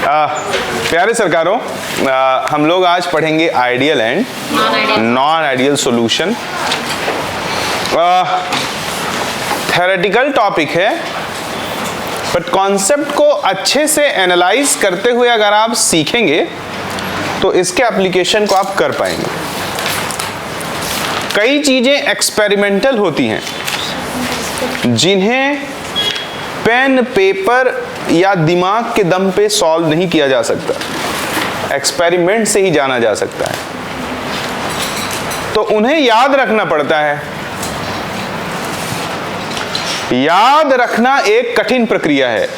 प्यारे सरकारों, हम लोग आज पढ़ेंगे ideal and non ideal solution. Theoretical topic है, बट कॉन्सेप्ट को अच्छे से एनालाइज करते हुए अगर आप सीखेंगे तो इसके एप्लीकेशन को आप कर पाएंगे। कई चीजें एक्सपेरिमेंटल होती हैं जिन्हें पेन, पेपर या दिमाग के दम पे सॉल्व नहीं किया जा सकता, एक्सपेरिमेंट से ही जाना जा सकता है, तो उन्हें याद रखना पड़ता है। याद रखना एक कठिन प्रक्रिया है।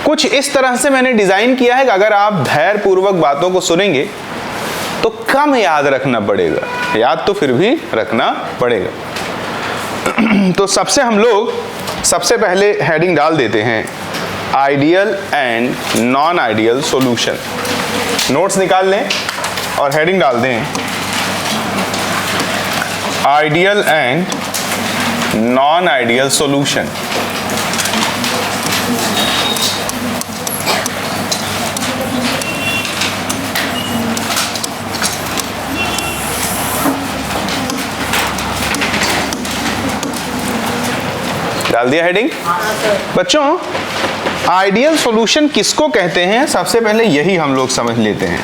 कुछ इस तरह से मैंने डिजाइन किया है कि अगर आप धैर्यपूर्वक बातों को सुनेंगे तो कम याद रखना पड़ेगा, याद तो फिर भी रखना पड़ेगा। तो हम लोग सबसे पहले हेडिंग डाल देते हैं, ideal and non ideal solution. Notes निकाल लें और हेडिंग डाल दें, ideal and non ideal solution. डाल दिया हेडिंग? बच्चों, आइडियल सॉल्यूशन किसको कहते हैं, सबसे पहले यही हम लोग समझ लेते हैं।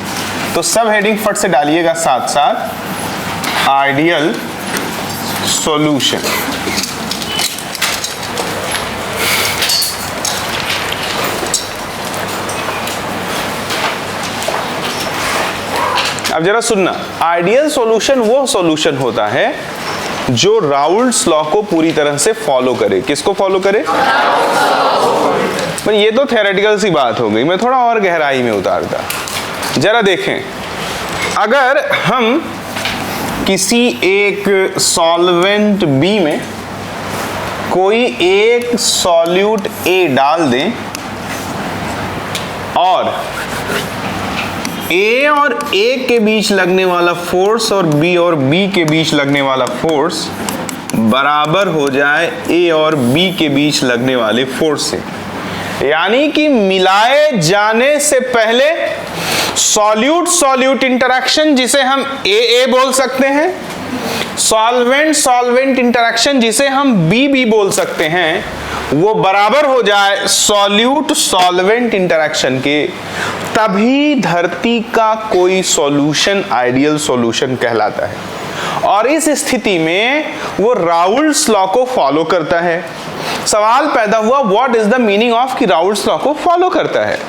तो सब हेडिंग फट से डालिएगा साथ साथ, आइडियल सॉल्यूशन। अब जरा सुनना, आइडियल सॉल्यूशन वो सॉल्यूशन होता है जो राउल्ट्स लॉ को पूरी तरह से फॉलो करे। किसको फॉलो करे? पर ये तो थ्योरेटिकल सी बात हो गई, मैं थोड़ा और गहराई में उतारता। जरा देखें, अगर हम किसी एक सॉल्वेंट बी में कोई एक सॉल्यूट ए डाल दें और ए और ए के बीच लगने वाला फोर्स और बी के बीच लगने वाला फोर्स बराबर हो जाए ए और बी के बीच लगने वाले फोर्स से, यानी कि मिलाए जाने से पहले सॉल्यूट सॉल्यूट इंटरेक्शन जिसे हम ए बोल सकते हैं, सॉल्वेंट सॉल्वेंट इंटरेक्शन जिसे हम बी बोल सकते हैं, वो बराबर हो जाए सॉल्यूट सॉल्वेंट इंटरेक्शन के, तभी धरती का कोई सॉल्यूशन आइडियल सॉल्यूशन कहलाता है। और इस स्थिति में वो राउल्ट्स लॉ को फॉलो करता है। सवाल पैदा हुआ, what is the meaning of कि राउल्ट्स लॉ को फॉलो करता है?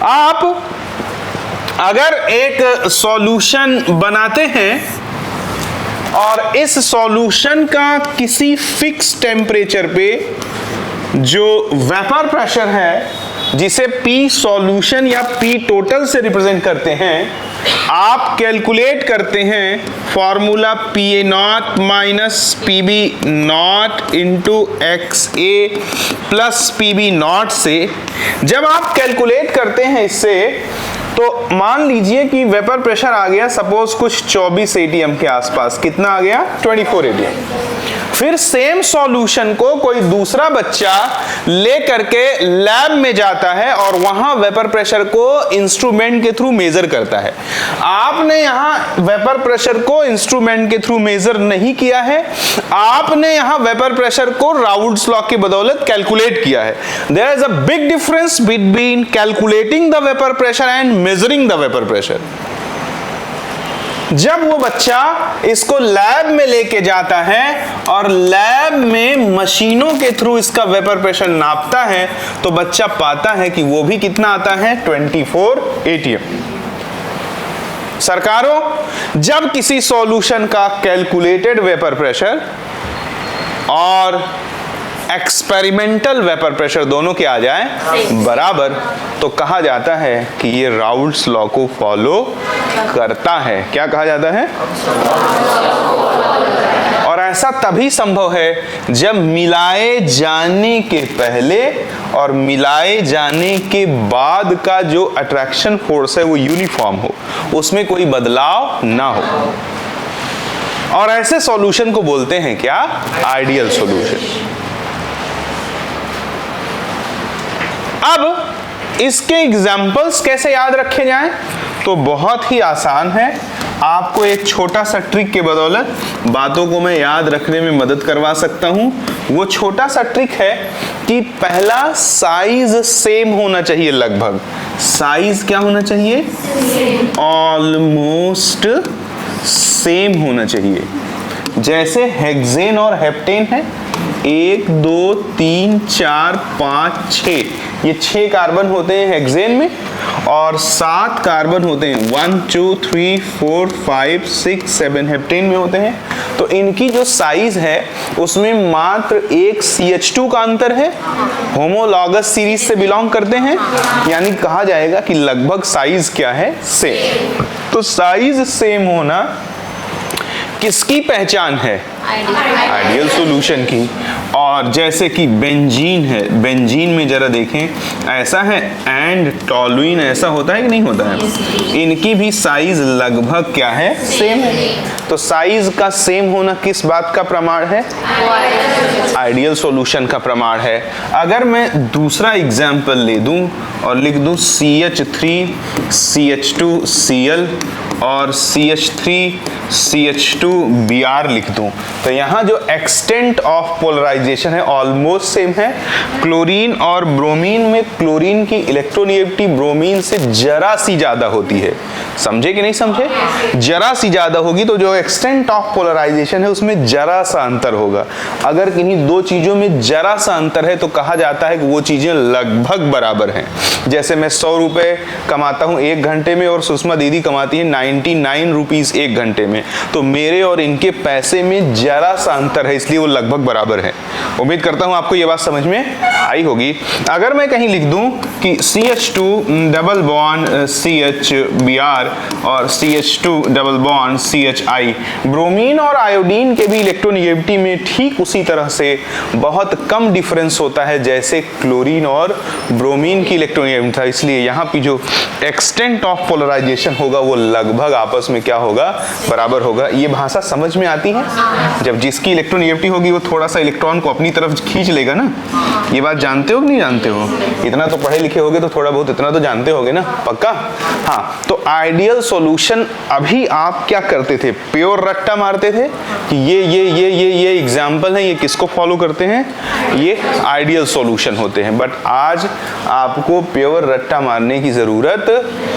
आप अगर एक सॉल्यूशन बनाते हैं और इस सॉल्यूशन का किसी फिक्स टेम्परेचर पे जो वेपर प्रेशर है, जिसे P सॉल्यूशन या P टोटल से रिप्रेजेंट करते हैं, आप कैलकुलेट करते हैं formula PA0 minus PB0 into XA plus PB0 से। जब आप कैलकुलेट करते हैं इससे, तो मान लीजिए कि वेपर प्रेशर आ गया सपोज कुछ 24 ATM के आसपास। कितना आ गया? 24 ATM। फिर सेम सॉल्यूशन को कोई दूसरा बच्चा ले करके लैब में जाता है और वहां वेपर प्रेशर को इंस्ट्रूमेंट के थ्रू मेजर करता है। आपने यहां वेपर प्रेशर को इंस्ट्रूमेंट के थ्रू मेजर नहीं किया है, आपने यहां वेपर प्रेशर को राउल्ट्स लॉ की बदौलत कैलकुलेट किया है। There is a big difference between calculating the vapour pressure and measuring the vapour pressure. जब वो बच्चा इसको लैब में लेके जाता है और लैब में मशीनों के थ्रू इसका वेपर प्रेशर नापता है, तो बच्चा पाता है कि वो भी कितना आता है? 24 ATM। सरकारों, जब किसी सॉल्यूशन का कैलकुलेटेड वेपर प्रेशर और एक्सपेरिमेंटल वेपर प्रेशर दोनों के आ जाए बराबर, तो कहा जाता है कि ये राउल्ट्स लॉ को फॉलो करता है। क्या कहा जाता है? और ऐसा तभी संभव है जब मिलाए जाने के पहले और मिलाए जाने के बाद का जो अट्रैक्शन फोर्स है वो यूनिफॉर्म हो, उसमें कोई बदलाव ना हो। और ऐसे सॉल्यूशन को बोलते हैं क्या? Ideal solution. अब इसके एग्जाम्पल्स कैसे याद रखे जाएं, तो बहुत ही आसान है। आपको एक छोटा सा ट्रिक के बदौलत बातों को मैं याद रखने में मदद करवा सकता हूं। वो छोटा सा ट्रिक है कि पहला साइज सेम होना चाहिए, लगभग साइज क्या होना चाहिए, ऑलमोस्ट सेम होना चाहिए। जैसे हेक्सेन और हेप्टेन है, 1 2 3 4 5 6, ये 6 कार्बन होते हैं हेक्सेन में और 7 कार्बन होते हैं 1 2 3 4 5 6 7 हेप्टेन में होते हैं। तो इनकी जो साइज है उसमें मात्र एक CH2 का अंतर है, होमोलॉगस सीरीज से बिलोंग करते हैं, यानी कहा जाएगा कि लगभग साइज क्या है, सेम। तो साइज सेम होना किसकी पहचान है, आइडियल सॉल्यूशन की। और जैसे कि बेंजीन है, बेंजीन में जरा देखें ऐसा है, एंड टॉलुइन ऐसा होता है कि नहीं होता है, इनकी भी साइज लगभग क्या है, सेम है। तो साइज का सेम होना किस बात का प्रमाण है, आइडियल सॉल्यूशन का प्रमाण है। अगर मैं दूसरा एग्जाम्पल ले दूं और लिख दूं CH3 CH2Cl और CH3 CH2Br लिख दूं, तो यहाँ जो एक्सटेंट ऑफ पोलराइजेशन है ऑलमोस्ट सेम है। क्लोरीन और ब्रोमीन में क्लोरीन की इलेक्ट्रोनेगेटिविटी ब्रोमीन से जरा सी ज्यादा होती है, समझे कि नहीं समझे, जरा सी ज्यादा होगी, तो जो एक्सटेंट ऑफ पोलराइजेशन है उसमें जरा सा अंतर होगा। अगर किन्हीं दो चीजों में जरा सा अंतर है तो कहा जाता है कि वो चीजें लगभग बराबर हैं। जैसे मैं 100 रुपए कमाता हूं 1 घंटे में और सुषमा दीदी कमाती है 99 रुपीज 1 घंटे में, तो मेरे और इनके पैसे में जरा सा अंतर है, इसलिए वो लगभग बराबर है। उम्मीद करता हूं आपको ये बात समझ में आई होगी। अगर मैं कहीं लिख दूं कि CH2 डबल बॉन्ड CHBr और CH2 double bond CHI, bromine और आयोडीन के भी इलेक्ट्रोनेगेटिविटी में ठीक उसी तरह से बहुत कम डिफरेंस होता है जैसे क्लोरीन और ब्रोमीन की इलेक्ट्रोनेगेटिविटी था, इसलिए यहाँ पे जो एक्सटेंट ऑफ पोलराइजेशन होगा वो लगभग आपस में क्या होगा, बराबर होगा। ये भाषा समझ में आती है, जब जिसकी इलेक्ट्रोनेगेटिविटी होगी वो थोड़ा सा इलेक्ट्रॉन को अपनी तरफ खींच लेगा ना, ये बात जानते हो कि नहीं जानते हो, इतना तो पढ़े लिखे होगे तो थोड़ा बहुत इतना तो जानते होगे ना, पक्का। हाँ, तो आइडियल सॉल्यूशन अभी आप क्या करते थे, प्योर रट्टा मारते थे कि ये एग्जाम्पल है, ये किसको फॉलो करते हैं, ये आइडियल सॉल्यूशन होते हैं। बट आज आपको प्योर रट्टा मारने की जरूरत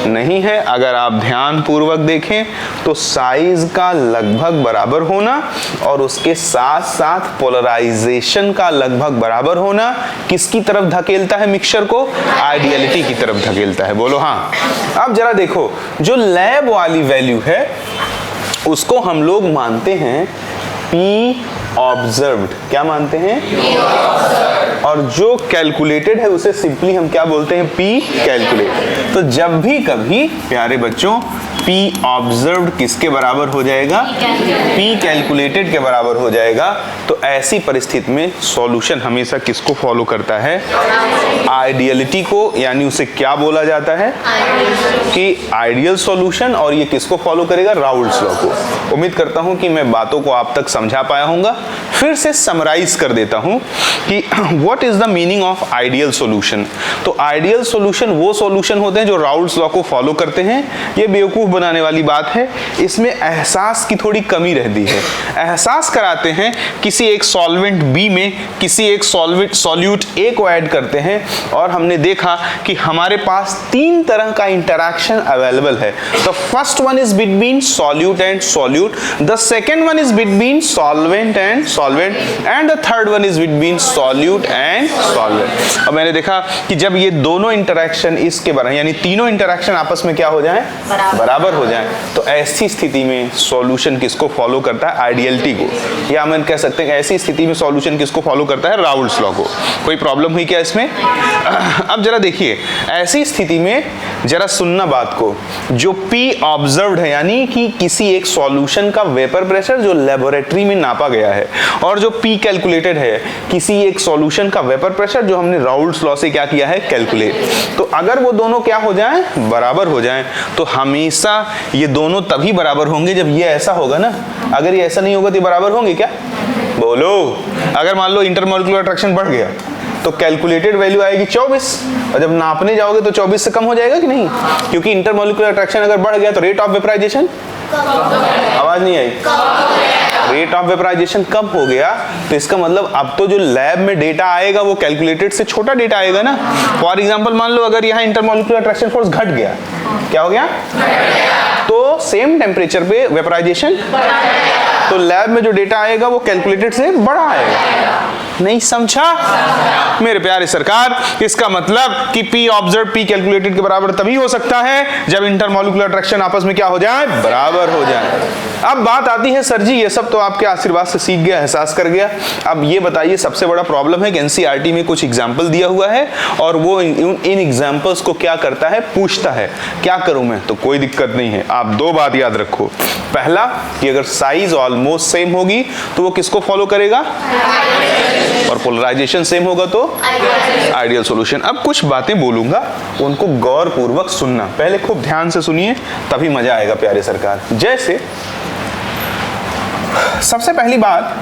नहीं है। अगर आप ध्यान पूर्वक देखें तो साइज का लगभग बराबर होना और उसके साथ साथ पोलराइजेशन का लगभग बराबर होना किसकी तरफ धकेलता है मिक्सचर को, आइडियलिटी की तरफ धकेलता है, बोलो हाँ। अब जरा देखो, जो लैब वाली वैल्यू है उसको हम लोग मानते हैं P ऑब्जर्व्ड, क्या मानते हैं, और जो कैलकुलेटेड है उसे सिंपली हम क्या बोलते हैं, P कैलकुलेट। तो जब भी कभी प्यारे बच्चों P ऑब्जर्व्ड किसके बराबर हो जाएगा, P कैलकुलेटेड के बराबर हो जाएगा, तो ऐसी परिस्थिति में सॉल्यूशन हमेशा किसको फॉलो करता है, आइडियलिटी को, यानी उसे क्या बोला जाता है कि आइडियल सॉल्यूशन, और ये किसको फॉलो करेगा, राउल्ट्स लॉ को। उम्मीद करता हूं कि मैं बातों को आप तक समझा पाया हूंगा। फिर से समराइज कर देता हूं कि what is the meaning of ideal solution. तो आइडियल सॉल्यूशन वो सॉल्यूशन होते हैं जो राउल्ट्स लॉ को फॉलो करते हैं। ये बेवकूफ बनाने वाली बात है, इसमें एहसास की थोड़ी कमी रहती है। एहसास कराते हैं किसी एक सॉल्वेंट बी में किसी एक सॉल्यूट ए को ऐड करते हैं और हमने देखा कि हमारे पास 3 तरह का इंटरैक्शन अवेलेबल है। The first one is between solute and solute, the second one is between solvent and solvent, and the third one is between solute and solvent. अब मैंने देखा कि जब ये दोनों इंटरैक्शन इसके बराबर, यानी तीनों इंटरैक्शन आपस में क्या हो जाए, बराबर हो जाए, तो ऐसी स्थिति में सॉल्यूशन किसको फॉलो करता है, आइडियलिटी को। या हम कह सकते हैं ऐसी स्थिति में सॉल्यूशन किसको फॉलो करता है, राउल्ट्स लॉ को। कोई प्रॉब्लम हुई क्या इसमें? अब जरा देखिए, ऐसी स्थिति में जरा सुनना बात को, जो P ऑब्जर्व्ड है यानी कि किसी एक सॉल्यूशन का वेपर प्रेशर जो लेबोरेटरी में नापा गया है, और जो P कैलकुलेटेड है किसी एक सॉल्यूशन का वेपर प्रेशर जो हमने राउल्ट्स लॉ से क्या किया है, कैलकुलेट। तो अगर वो दोनों क्या हो जाएं, बराबर हो जाएं, तो हमेशा ये दोनों तभी बराबर होंगे जब ये ऐसा होगा ना। अगर ये ऐसा नहीं होगा तो ये बराबर होंगे क्या, बोलो। अगर मान लो इंटरमॉलिक्यूलर अट्रैक्शन बढ़ गया तो कैलकुलेटेड वैल्यू आएगी 24, और जब नापने जाओगे तो 24 से कम हो जाएगा कि नहीं, क्योंकि इंटरमोलिकुलर अट्रैक्शन अगर बढ़ गया तो रेट ऑफ वेपराइजेशन, आवाज नहीं आई, रेट ऑफ वेपराइजेशन कम हो गया, तो इसका मतलब अब तो जो लैब में डेटा आएगा वो कैलकुलेटेड से छोटा डेटा आएगा ना। फॉर एग्जांपल मान लो अगर यहाँ इंटरमोलिकुलर अट्रैक्शन फोर्स घट गया, क्या हो गया, तो सेम टेम्परेचर पे वेपराइजेशन, तो लैब में जो डेटा आएगा वो कैलकुलेटेड से बड़ा आएगा। नहीं समझा मेरे प्यारे सरकार, इसका मतलब कि P ऑब्जर्व P कैलकुलेटेड के बराबर तभी हो सकता है जब इंटरमोलिकुलर अट्रैक्शन आपस में क्या हो जाए, बराबर हो जाए। अब बात आती है सर जी ये सब तो आपके आशीर्वाद से सीख गया, एहसास कर गया, अब ये बताइए सबसे बड़ा प्रॉब्लम है कि एनसीईआरटी में कुछ एग्जाम्पल दिया हुआ है और वो इन एग्जाम्पल्स को क्या करता है, पूछता है। क्या करूं मैं, तो कोई दिक्कत नहीं है, आप दो बात याद रखो। पहला कि अगर साइज ऑलमोस्ट सेम होगी तो वो किसको फॉलो करेगा, और पोलराइजेशन सेम होगा तो आइडियल सॉल्यूशन। अब कुछ बातें बोलूंगा उनको गौर पूर्वक सुनना, पहले खूब ध्यान से सुनिए तभी मजा आएगा प्यारे सरकार। जैसे सबसे पहली बात,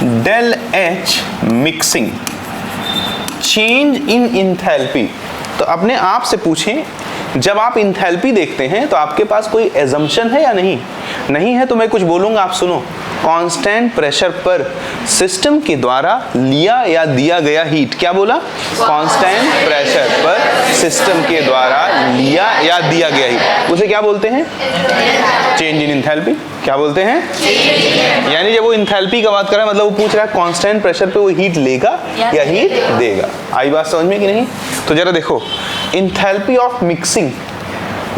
del H mixing, change in enthalpy. तो अपने आप से पूछें, जब आप इंथैल्पी देखते हैं तो आपके पास कोई एजम्पशन है या नहीं, नहीं है तो मैं कुछ बोलूंगा आप सुनो। कांस्टेंट प्रेशर पर सिस्टम के द्वारा लिया या दिया गया हीट, क्या बोला, कांस्टेंट प्रेशर पर सिस्टम के द्वारा लिया या दिया गया हीट, उसे क्या बोलते हैं, चेंज इन इंथैल्पी। क्या बोलते हैं, यानी जब वो इंथैल्पी का बात कर रहा है मतलब वो पूछ रहा है कांस्टेंट प्रेशर पे वो हीट लेगा या हीट देगा। आई बात समझ में कि नहीं। तो जरा देखो, इंथैल्पी ऑफ मिक्सिंग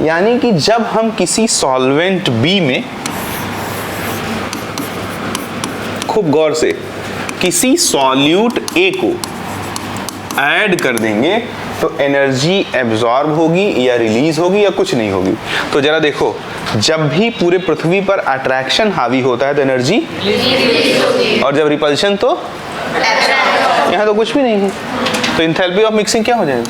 यानी कि जब हम किसी सॉल्वेंट बी में, खूब गौर से, किसी सॉल्यूट ए को ऐड कर देंगे तो एनर्जी एब्जॉर्ब होगी या रिलीज होगी या कुछ नहीं होगी। तो जरा देखो, जब भी पूरे पृथ्वी पर अट्रैक्शन हावी होता है तो एनर्जी, और जब रिपल्शन तो यहाँ तो कुछ भी नहीं है, तो इंथैल्पी ऑफ मिक्सिंग क्या हो जाएगा,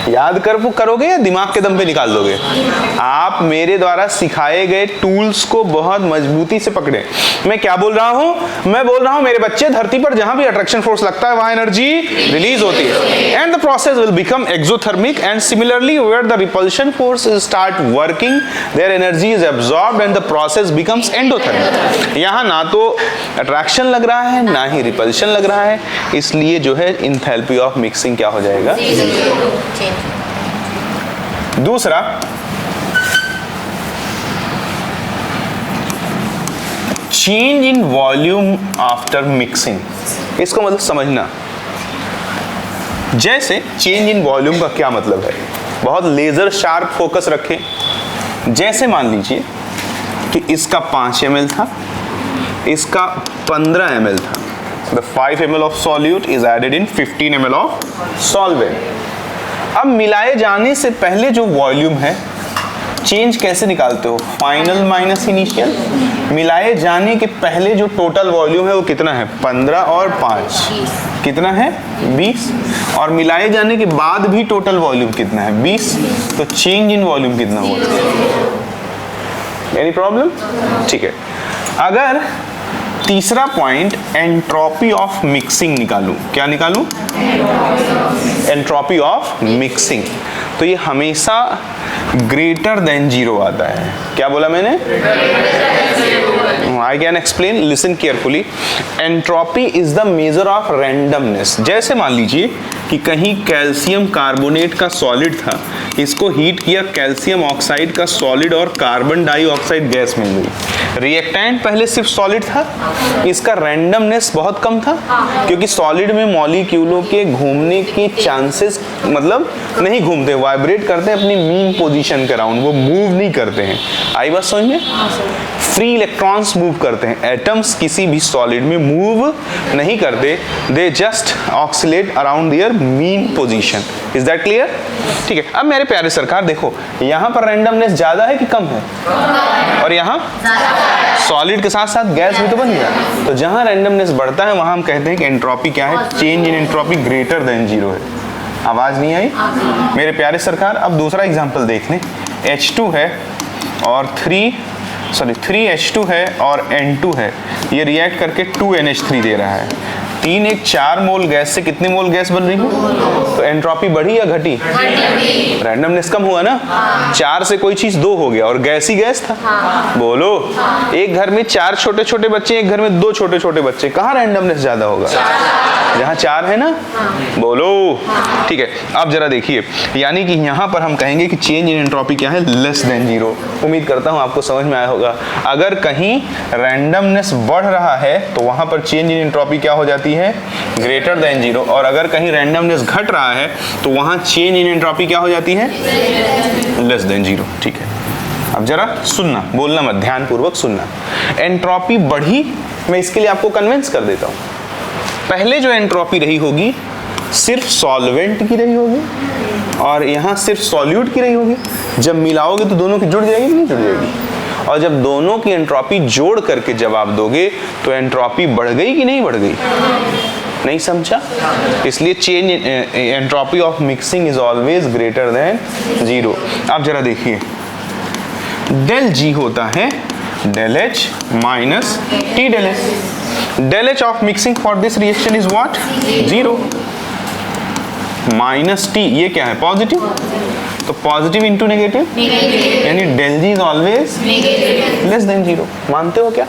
याद करोगे या दिमाग के दम पे निकाल दोगे। आप मेरे द्वारा सिखाए गए टूल्स को बहुत मजबूती से पकड़े। मैं क्या बोल रहा हूं, मैं बोल रहा हूं मेरे बच्चे, धरती पर जहां भी अट्रैक्शन फोर्स लगता है वहां एनर्जी रिलीज होती है, and the process will become exothermic, and similarly where the repulsion force start working there energy is absorbed and the process becomes endothermic. यहां ना तो अट्रैक्शन लग रहा है ना ही रिपल्शन लग रहा है, इसलिए जो है इंथैल्पी ऑफ मिक्सिंग क्या हो जाएगा। दूसरा, change in volume after mixing, इसको मतलब समझना। जैसे चेंज इन वॉल्यूम का क्या मतलब है, बहुत लेजर शार्प फोकस रखें। जैसे मान लीजिए कि इसका 5 ml था, इसका 15 ml था, the 5 ml of solute is added in 15 ml of solvent। अब मिलाए जाने से पहले जो वॉल्यूम है, चेंज कैसे निकालते हो, फाइनल माइनस इनिशियल। मिलाए जाने के पहले जो टोटल वॉल्यूम है वो कितना है, 15 और 5 कितना है, 20, और मिलाए जाने के बाद भी टोटल वॉल्यूम कितना है, 20, तो चेंज इन वॉल्यूम कितना हुआ। एनी प्रॉब्लम, ठीक है। अगर तीसरा पॉइंट एंट्रोपी ऑफ मिक्सिंग निकालूं, क्या निकालूं, एंट्रोपी ऑफ मिक्सिंग, तो ये हमेशा ग्रेटर देन 0 आता है। क्या बोला मैंने, I can explain, listen carefully। Entropy is the measure of randomness. जैसे मान लीजिए कि कहीं कैल्शियम कार्बोनेट का सॉलिड था, इसको हीट किया, कैल्शियम ऑक्साइड का सॉलिड और कार्बन डाइऑक्साइड गैस मिल गई। रिएक्टेंट पहले सिर्फ सॉलिड था, इसका रैंडमनेस बहुत कम था, क्योंकि सॉलिड में मॉलिक्यूलों के घूमने के चांसेस मतलब नहीं घूमते, वाइब्रेट करते हैं अपनी मीन पोजीशन के अराउंड, वो मूव नहीं करते हैं। आई बात समझ में, फ्री इलेक्ट्रॉन्स मूव करते हैं, एटम्स किसी भी सॉलिड में मूव नहीं करते, they just oxalate around there mean position. Is that clear, ठीक है। अब मेरे प्यारे सरकार देखो, यहाँ पर रैंडमनेस ज्यादा है कि कम है, और यहाँ सॉलिड के साथ साथ गैस भी तो बन गया, तो जहाँ रैंडमनेस बढ़ता है वहाँ हम कहते हैं कि एंट्रोपी क्या है, change in entropy greater than 0 है। आवाज नहीं आई मेरे प्यारे सरकार। अब दूसरा एग्जांपल देख लें, H2 है और 3H2 है और N2 है, ये रिएक्ट करके 2NH3 दे रहा है। 3 एक 4 मोल गैस से कितने मोल गैस बन रही है? तो एंट्रोपी बढ़ी या घटी? रैंडमनेस कम हुआ ना। 4 से कोई चीज 2 हो गया और गैस ही गैस था। बोलो, एक घर में 4 छोटे छोटे बच्चे, एक घर में 2 छोटे छोटे बच्चे, कहाँ रैंडमनेस ज्यादा होगा? जहाँ 4 है ना। बोलो, ठीक है। अब जरा देखिए, यानी कि यहाँ पर हम कहेंगे कि चेंज इन एंट्रोपी क्या है? Less than 0। उम्मीद करता हूँ आपको समझ में आया होगा। अगर कहीं रैंडमनेस बढ़ रहा है तो वहां पर चेंज इन एंट्रोपी क्या हो जाती है? Greater than 0। और अगर कहीं रैंडमनेस घट रहा है तो वहां चेंज इन एंट्रोपी क्या हो जाती है? Less than 0। ठीक है, अब जरा सुनना, बोलना मत, ध्यान पूर्वक सुनना। एंट्रोपी बढ़ी, मैं इसके लिए आपको कन्विंस कर देता हूं। पहले जो एंट्रोपी रही होगी सिर्फ सॉल्वेंट की रही होगी और यहां सिर्फ सॉल्यूट की रही होगी। जब मिलाओगे तो दोनों की जुड़ जाएगी कि नहीं जुड़ जाएगी? और जब दोनों की एंट्रोपी जोड़ करके जवाब दोगे तो एंट्रोपी बढ़ गई कि नहीं बढ़ गई? नहीं समझा? इसलिए change entropy of mixing is always greater than 0। अब जरा देखिए, डेल जी होता है del H minus T del H. Del H of mixing for this reaction is what? 0 minus T, ये क्या है? पॉजिटिव, तो पॉजिटिव इंटू नेगेटिव, यानी del G is always less than 0। मानते हो क्या?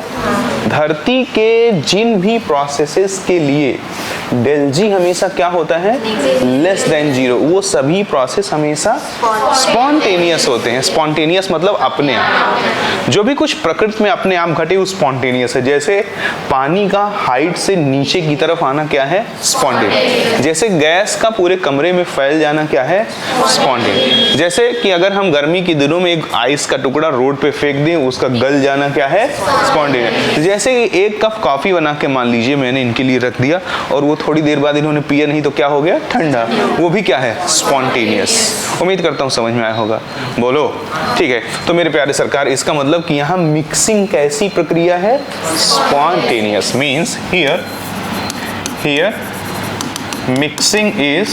धरती के जिन भी प्रोसेसेस के लिए डेल जी हमेशा क्या होता है? लेस देन 0, वो सभी प्रोसेस हमेशा स्पॉन्टेनियस होते हैं। स्पॉन्टेनियस मतलब अपने आप। जो भी कुछ प्रकृति में अपने आप घटे वो स्पॉन्टेनियस है। जैसे पानी का हाइट से नीचे की तरफ आना क्या है? स्पॉन्टेनियस। जैसे गैस का पूरे कमरे में फैल जाना क्या है? स्पॉन्टेनियस। जैसे कि अगर हम गर्मी के दिनों में एक आइस का टुकड़ा रोड पे फेंक दें, उसका गल जाना क्या है? स्पॉन्टेनियस। जैसे एक कप कॉफी बना के मान लीजिए मैंने इनके लिए रख दिया और वो थोड़ी देर बाद इन्होंने पिया नहीं तो क्या हो गया? ठंडा। वो भी क्या है? स्पॉन्टेनियस। उम्मीद करता हूँ समझ में आया होगा। बोलो, ठीक है। तो मेरे प्यारे सरकार, इसका मतलब कि यहाँ मिक्सिंग कैसी प्रक्रिया है? Spontaneous. Means here mixing is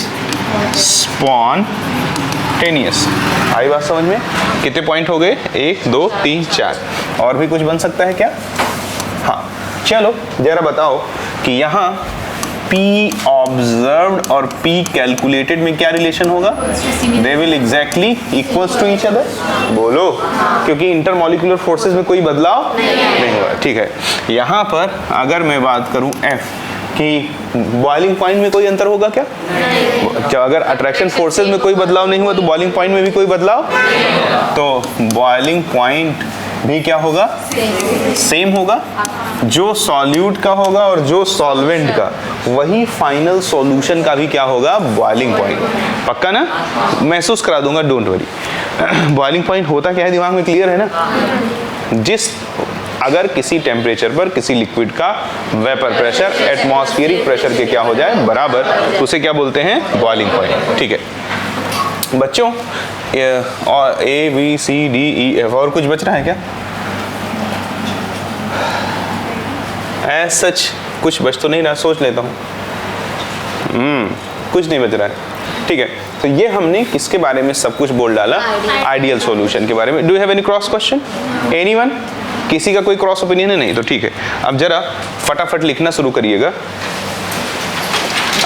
spontaneous. आई बात समझ में? कितने पॉइंट हो गए? 1 2 3 4। और भी कुछ बन सकता है क्या? हाँ, चलो जरा बताओ कि यहाँ P ऑब्जर्व्ड और P कैलकुलेटेड में क्या रिलेशन होगा? They will exactly equals to each other. बोलो, क्योंकि इंटरमॉलिक्यूलर फोर्सेस में कोई बदलाव नहीं हुआ। ठीक है, यहाँ पर अगर मैं बात करूँ F कि बॉइलिंग पॉइंट में कोई अंतर होगा क्या? जब अगर अट्रैक्शन फोर्सेस में कोई बदलाव नहीं हुआ तो बॉइलिंग पॉइंट में भी कोई बदलाव, तो बॉइलिंग पॉइंट भी क्या होगा? सेम होगा। जो सॉल्यूट का होगा और जो सॉल्वेंट का, वही फाइनल सॉल्यूशन का भी क्या होगा? Boiling point. पक्का ना? महसूस करा दूंगा, डोंट वरी। बॉइलिंग पॉइंट होता क्या है दिमाग में क्लियर है ना? अगर किसी टेम्परेचर पर किसी लिक्विड का वेपर प्रेशर एटमॉस्फेरिक प्रेशर के क्या हो जाए? बराबर, तो उसे क्या बोलते हैं? Boiling point. ठीक है बच्चों, और A B C D E F और कुछ बच रहा है क्या? सच कुछ बच तो नहीं रहा, सोच लेता हूँ। कुछ नहीं बच रहा है। ठीक है, तो ये हमने किसके बारे में सब कुछ बोल डाला? आइडियल सॉल्यूशन के बारे में। Do you have any cross question? Anyone? किसी का कोई क्रॉस ओपिनियन है? नहीं, तो ठीक है। अब जरा फटाफट लिखना शुरू करिएगा।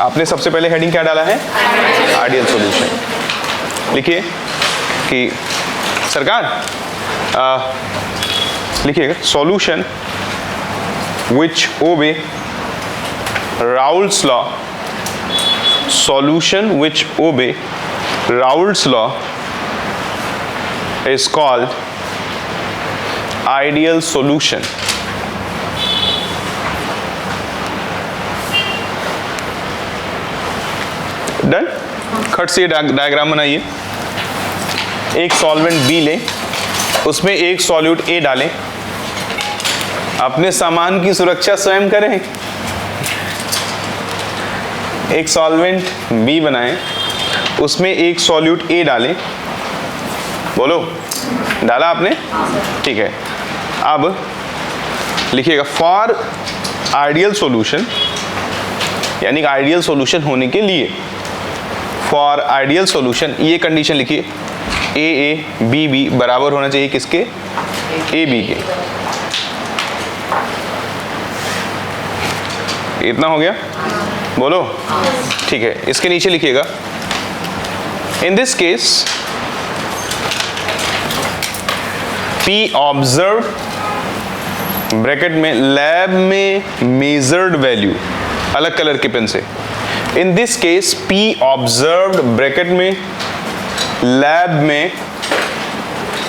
आपने सबसे पहले हेडिंग क्या डाला है? Ideal solution. लिखिए कि सरकार लिखिएगा solution which obey Raoult's law, solution which obey Raoult's law is called ideal solution. Done? खट से डायग्राम बनाइए। एक सॉल्वेंट B ले, उसमें एक सॉल्यूट A डालें, अपने सामान की सुरक्षा स्वयं करें। एक सॉल्वेंट B बनाएं, उसमें एक सॉल्यूट A डालें। बोलो, डाला आपने? ठीक है, अब लिखिएगा फॉर आइडियल सॉल्यूशन, यानी आइडियल सॉल्यूशन होने के लिए, फॉर आइडियल सॉल्यूशन ये कंडीशन लिखिए, A B B बराबर होना चाहिए किसके? A B के। इतना हो गया, बोलो। ठीक है, इसके नीचे लिखिएगा in this case P observe bracket में लैब में मेजर्ड वैल्यू, अलग कलर के पेन से। In this case P observed bracket में लैब में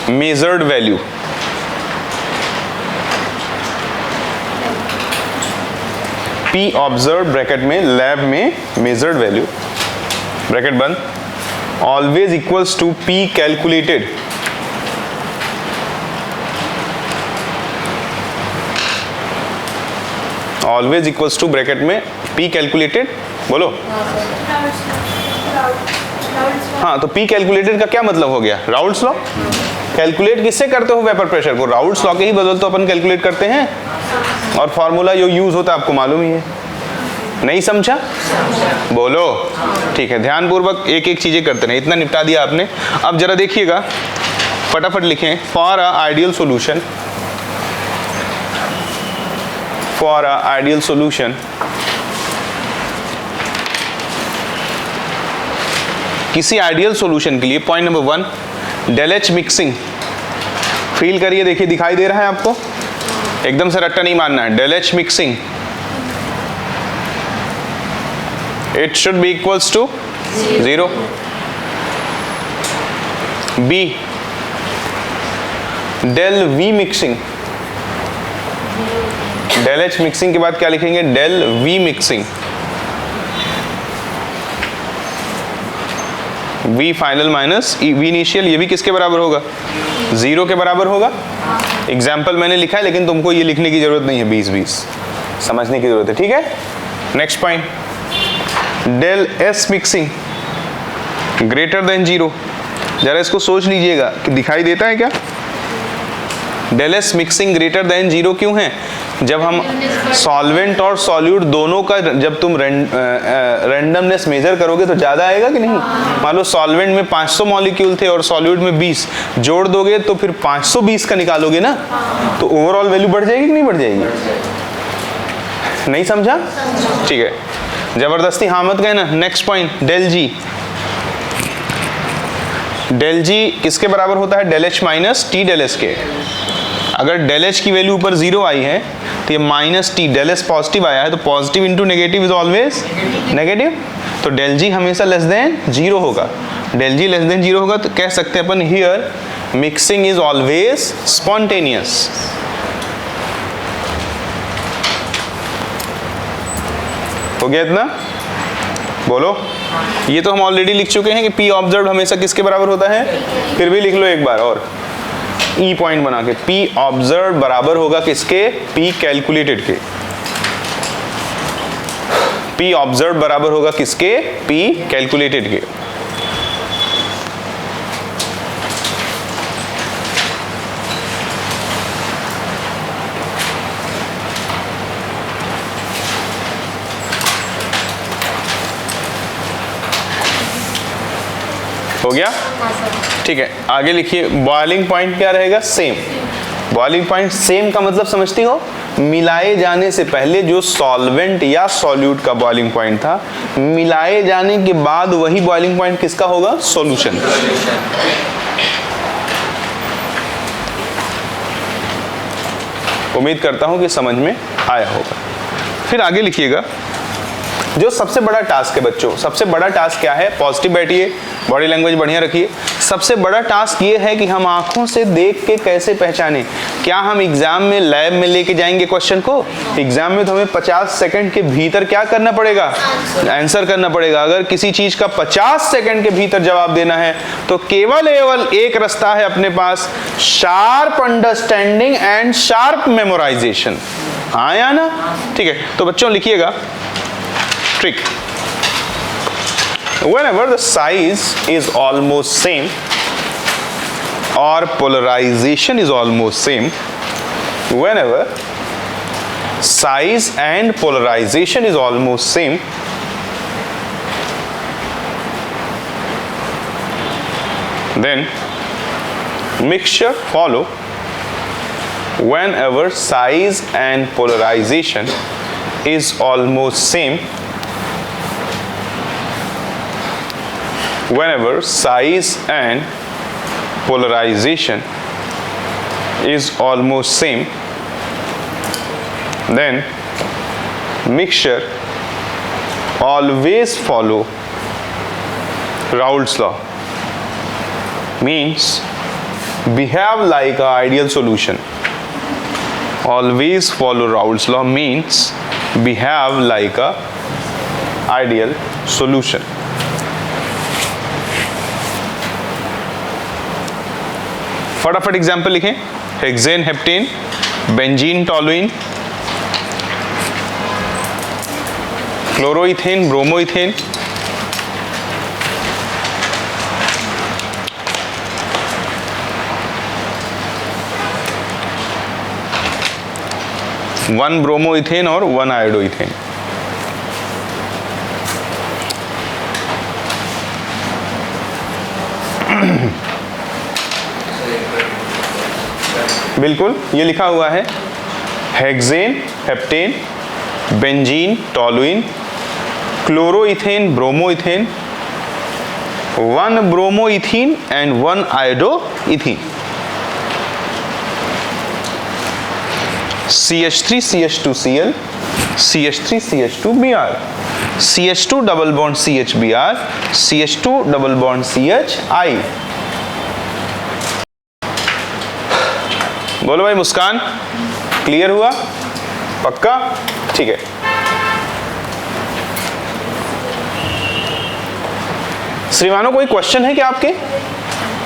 measured value, P observe bracket में लैब में मेजर्ड वैल्यू ब्रैकेट बंद, always equals to P calculated always equals to bracket में P कैलकुलेटेड, बोलो। हाँ, तो P कैलकुलेटेड का क्या मतलब हो गया? Raoult's law. कैलकुलेट किससे करते हो वेपर प्रेशर को? राउल्ट्स लॉ के ही बदल तो अपन कैलकुलेट करते हैं, और फॉर्मूला जो यूज होता है आपको मालूम ही है। नहीं समझा? बोलो। ठीक है, ध्यानपूर्वक एक एक चीजें करते रहे। इतना निपटा दिया आपने। अब जरा देखिएगा, फटाफट लिखें for a ideal solution, for a ideal solution किसी आइडियल सॉल्यूशन के लिए point number 1 del H mixing. Feel करिए, देखिए दिखाई दे रहा है आपको, एकदम से रट्टा नहीं मारना है। Del H mixing it should be equals to 0। Be del V mixing, del H mixing के बाद क्या लिखेंगे? Del V mixing, V final minus V initial, ये भी किसके बराबर होगा? 0 के बराबर होगा। एग्जाम्पल मैंने लिखा है, लेकिन तुमको ये लिखने की जरूरत नहीं है, 20-20 समझने की जरूरत है। ठीक है, next point del S mixing greater than 0। जरा इसको सोच लीजिएगा कि दिखाई देता है क्या? Del S mixing greater than 0 क्यों है? जब हम सॉल्वेंट और सॉल्यूट दोनों का जब तुम रैंडमनेस मेजर करोगे तो ज्यादा आएगा कि नहीं? मान लो सॉल्वेंट में 500 मॉलिक्यूल थे और सॉल्यूट में 20, जोड़ दोगे तो फिर 520 का निकालोगे ना, तो ओवरऑल वैल्यू बढ़ जाएगी कि नहीं बढ़ जाएगी? नहीं समझा? ठीक है, जबरदस्ती हाँ मत कहना। Next point del G. Del G किसके बराबर होता है? Del H minus T del S के। अगर डेल एच की वैल्यू ऊपर 0 आई है तो ये minus T, del S positive आया है तो positive into negative is always negative, तो डेल जी हमेशा लेस देन 0 होगा। डेल जी लेस देन 0 होगा तो कह सकते हैं अपन here mixing is always spontaneous. हो गया इतना? बोलो। ये तो हम ऑलरेडी लिख चुके हैं कि P ऑब्जर्व हमेशा किसके बराबर होता है, फिर भी लिख लो एक बार और ई पॉइंट बना के। P ऑब्जर्व बराबर होगा किसके? P कैलकुलेटेड के। P ऑब्जर्व बराबर होगा किसके? P कैलकुलेटेड के। हो गया? ठीक है, आगे लिखिए। बॉइलिंग पॉइंट क्या रहेगा? सेम। बॉइलिंग पॉइंट सेम का मतलब समझती हो? मिलाए जाने से पहले जो सॉल्वेंट या सॉल्यूट का बॉइलिंग पॉइंट था, मिलाए जाने के बाद वही बॉइलिंग पॉइंट किसका होगा? सॉल्यूशन। उम्मीद करता हूं कि समझ में आया होगा। फिर आगे लिखिएगा, जो सबसे बड़ा टास्क है बच्चों, सबसे बड़ा टास्क क्या है? पॉजिटिव बैठिए, बॉडी लैंग्वेज बढ़िया रखिए। सबसे बड़ा टास्क ये है कि हम आंखों से देख के कैसे पहचाने। क्या हम एग्जाम में लैब में लेके जाएंगे क्वेश्चन को? एग्जाम में तो हमें 50 सेकंड के भीतर क्या करना पड़ेगा? आंसर करना पड़ेगा। अगर किसी चीज का 50 सेकंड के भीतर जवाब देना है तो केवल एक रास्ता है अपने पास, sharp understanding and sharp memorisation. हाँ या ना? ठीक है, तो बच्चों लिखिएगा trick. Whenever the size is almost same or polarization is almost same, whenever size and polarization is almost same, then mixture follow. Whenever size and polarization is almost same whenever size and polarization is almost same, then mixture always follow Raoult's law, means behave like an ideal solution. Always follow Raoult's law means behave like a ideal solution. फटाफट example लिखें। Hexane, heptane, benzene, toluene, chloroethane, bromoethane, one bromoethane और one iodoethane. बिल्कुल ये लिखा हुआ है hexane, heptane, benzene, toluene, chloroethane, bromoethane, one bromoethene and one iodoethene. CH3 CH2Cl, CH3 CH2Br, CH2 double bond CHBr, CH2 double bond CHI। बोलो भाई मुस्कान, clear हुआ? पक्का? ठीक है। श्रीमानो कोई क्वेश्चन है क्या आपके,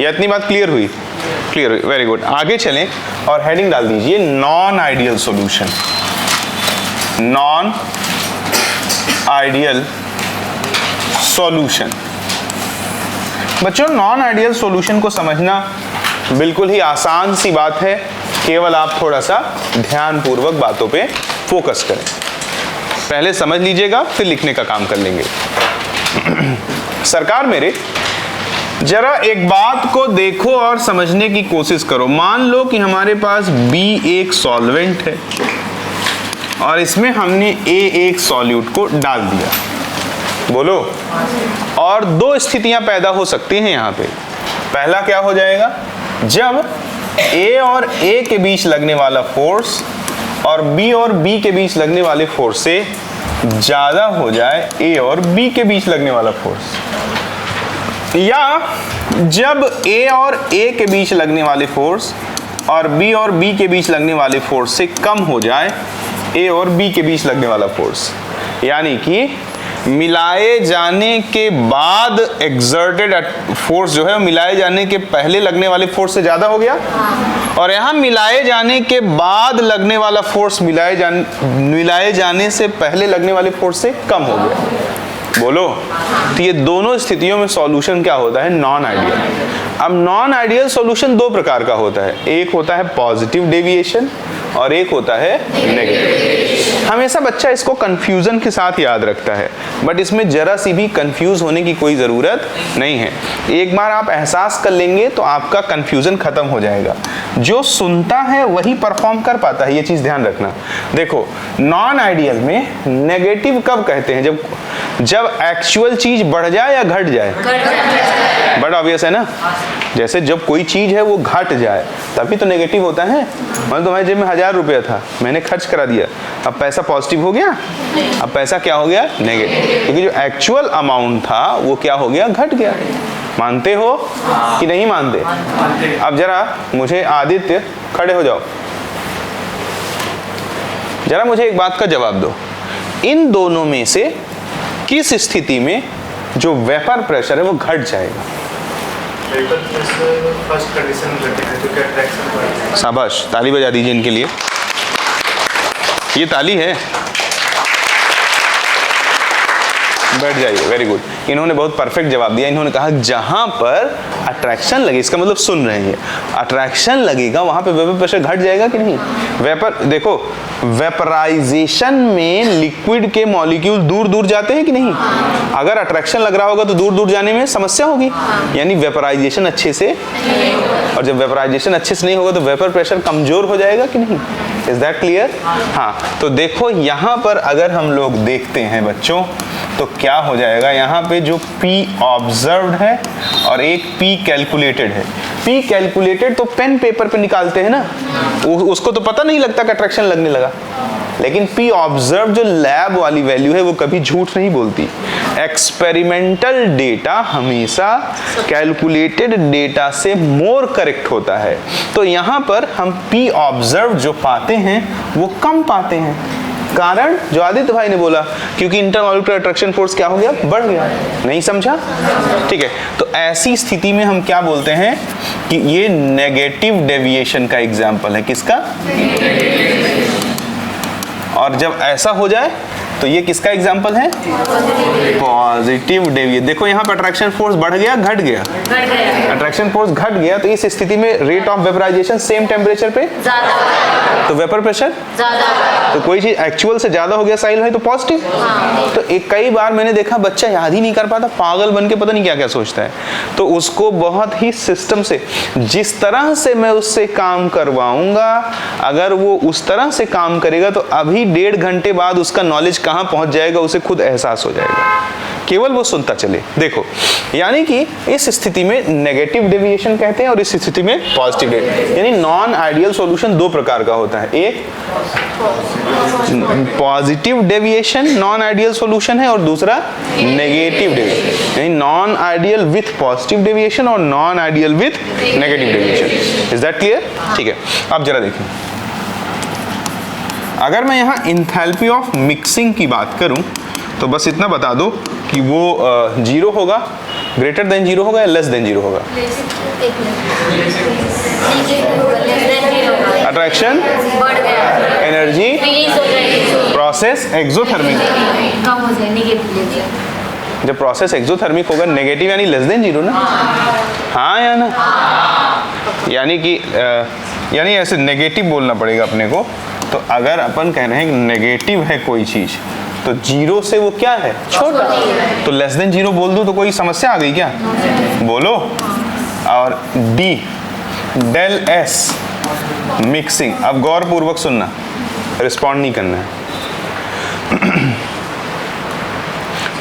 या इतनी बात क्लियर हुई? क्लियर हुई, वेरी गुड। आगे चलें और हेडिंग डाल दीजिए non ideal solution. Non ideal solution. बच्चों नॉन आइडियल सॉल्यूशन को समझना बिल्कुल ही आसान सी बात है, केवल आप थोड़ा सा ध्यानपूर्वक बातों पे फोकस करें। पहले समझ लीजिएगा, फिर लिखने का काम कर लेंगे। सरकार मेरे जरा एक बात को देखो और समझने की कोशिश करो। मान लो कि हमारे पास B एक सॉल्वेंट है और इसमें हमने A एक सॉल्यूट को डाल दिया। बोलो। और दो स्थितियां पैदा हो सकती हैं यहां पे। पहला क्या हो जाएगा, जब A और A के बीच लगने वाला फोर्स और B और B के बीच लगने वाले फोर्स से ज्यादा हो जाए A और B के बीच लगने वाला फोर्स, या जब A और A के बीच लगने वाले फोर्स और B और B के बीच लगने वाले फोर्स से कम हो जाए A और B के बीच लगने वाला फोर्स। यानी कि मिलाए जाने के बाद एक्सर्टेड फोर्स जो है मिलाए जाने के पहले लगने वाले फोर्स से ज्यादा हो गया, और यहां मिलाए जाने के बाद लगने वाला फोर्स मिलाए जाने से पहले लगने वाले फोर्स से कम हो गया। बोलो। तो ये दोनों स्थितियों में सॉल्यूशन क्या होता है, नॉन आइडियल। अब नॉन आइडियल सॉल्यूशन दो प्रकार का होता है, एक होता है पॉजिटिव डेविएशन और एक होता है नेगेटिव। हमेशा बच्चा इसको कंफ्यूजन के साथ याद रखता है, बट इसमें जरा सी भी कंफ्यूज होने की कोई ज़रूरत नहीं है। एक बार आप एहसास कर लेंगे तो आपका कंफ्यूजन खत्म हो जाएगा। जो सुनता है वही परफॉर्म कर पाता है, ये चीज़ ध्यान रखना। देखो नॉन आइडियल में नेगेटिव कब कहते हैं, जब एक्चुअल चीज बढ़ जाए या घट जाए। बड़ा ऑब्वियस है ना, जैसे जब कोई चीज है वो घट जाए तभी तो नेगेटिव होता है। मतलब तुम्हारे जेब में 1000 रुपया था, मैंने खर्च करा दिया, अब पैसा पॉजिटिव हो गया, अब पैसा क्या हो गया, नेगेटिव, क्योंकि जो एक्चुअल अमाउंट था वो क्या हो गया, घट गया। मानते हो कि नहीं मानते? अब जरा मुझे आदित्य खड़े हो जाओ, जरा मुझे एक बात का जवाब दो, इन दोनों में से किस स्थिति में जो वेपर प्रेशर है वो घट जाएगा? वेपर प्रेशर फर्स्ट कंडीशन में घटेगा, क्योंकि अट्रैक्शन बढ़ेगा। शाबाश, ताली बजा दीजिए इनके लिए। ये ताली है, बैठ जाइए, वेरी गुड। इन्होंने बहुत परफेक्ट जवाब दिया। इन्होंने कहा जहां पर अट्रैक्शन लगे, इसका मतलब सुन रहे हैं, अट्रैक्शन लगेगा वहां पे वेपर प्रेशर घट जाएगा कि नहीं। वेपर देखो, वेपराइजेशन में लिक्विड के मॉलिक्यूल दूर दूर जाते हैं कि नहीं। अगर अट्रैक्शन लग रहा होगा तो दूर दूर जाने में समस्या होगी, यानी वेपराइजेशन अच्छे से, और जब वेपराइजेशन अच्छे से नहीं होगा तो वेपर प्रेशर कमजोर हो जाएगा कि नहीं। Is that clear? हाँ, तो देखो यहाँ पर अगर हम लोग देखते हैं बच्चों तो क्या हो जाएगा, यहाँ पे जो P ऑब्जर्व्ड है और एक P कैलकुलेटेड है। P कैलकुलेटेड तो पेन पेपर पे निकालते हैं ना, उसको तो पता नहीं लगता कि अट्रैक्शन लगने लगा, लेकिन P ऑब्जर्व जो लैब वाली वैल्यू है वो कभी झूठ नहीं बोलती। एक्सपेरिमेंटल डेटा हमेशा कैलकुलेटेड डेटा से मोर करेक्ट होता है। तो यहाँ पर हम P ऑब्जर्व जो पाते हैं वो कम पाते हैं। कारण जो आदित्य भाई ने बोला, क्योंकि इंटरमॉलिक्यूलर अट्रैक्शन फोर्स क्या हो गया, बढ़ गया। नहीं समझा? ठीक है, तो ऐसी स्थिति में हम क्या बोलते हैं कि ये नेगेटिव डेविएशन का एग्जाम्पल है। किसका? और जब ऐसा हो जाए तो ये किसका एग्जाम्पल है? Positive deviation. देखो यहाँ पर अट्रैक्शन फोर्स बढ़ गया, घट गया, अट्रैक्शन फोर्स घट गया, तो इस स्थिति में rate of vaporization same temperature पे ज्यादा, तो वेपर प्रेशर ज्यादा, तो कोई चीज एक्चुअल से ज्यादा हो गया साहिल भाई तो पॉजिटिव। तो एक कई बार मैंने देखा बच्चा याद ही नहीं कर पाता, पागल बन के पता नहीं क्या क्या सोचता है, तो उसको बहुत ही सिस्टम से, जिस तरह से मैं उससे काम करवाऊंगा, अगर वो उस तरह से काम करेगा तो अभी 1.5 घंटे बाद उसका नॉलेज कहां पहुंच जाएगा उसे खुद एहसास हो जाएगा, केवल वो सुनता चले। देखो, यानी कि इस स्थिति में नेगेटिव डेविएशन कहते हैं और इस स्थिति में पॉजिटिव डेविएशन। यानी नॉन आइडियल सॉल्यूशन दो प्रकार का होता है, एक positive deviation non ideal solution है और दूसरा नेगेटिव डेविएशन, यानी non ideal with positive deviation और non ideal with negative deviation. Is that clear? ठीक है, अब जरा देखिए, अगर मैं यहाँ इंथैल्पी ऑफ मिक्सिंग की बात करूं तो बस इतना बता दो कि वो 0 होगा, ग्रेटर देन 0 होगा या लेस देन 0 होगा? Attraction, energy, process exothermic. जब प्रोसेस एक्सोथर्मिक होगा नेगेटिव यानी लेस देन 0 ना? हाँ या ना? यानी कि यानी ऐसे नेगेटिव बोलना पड़ेगा अपने को। तो अगर अपन कह रहे हैं कि नेगेटिव है कोई चीज तो 0 से वो क्या है, छोटा, तो लेस देन 0 बोल दूं तो कोई समस्या आ गई क्या? बोलो। और डी डेल एस मिक्सिंग, अब गौर पूर्वक सुनना, रिस्पॉन्ड नहीं करना है।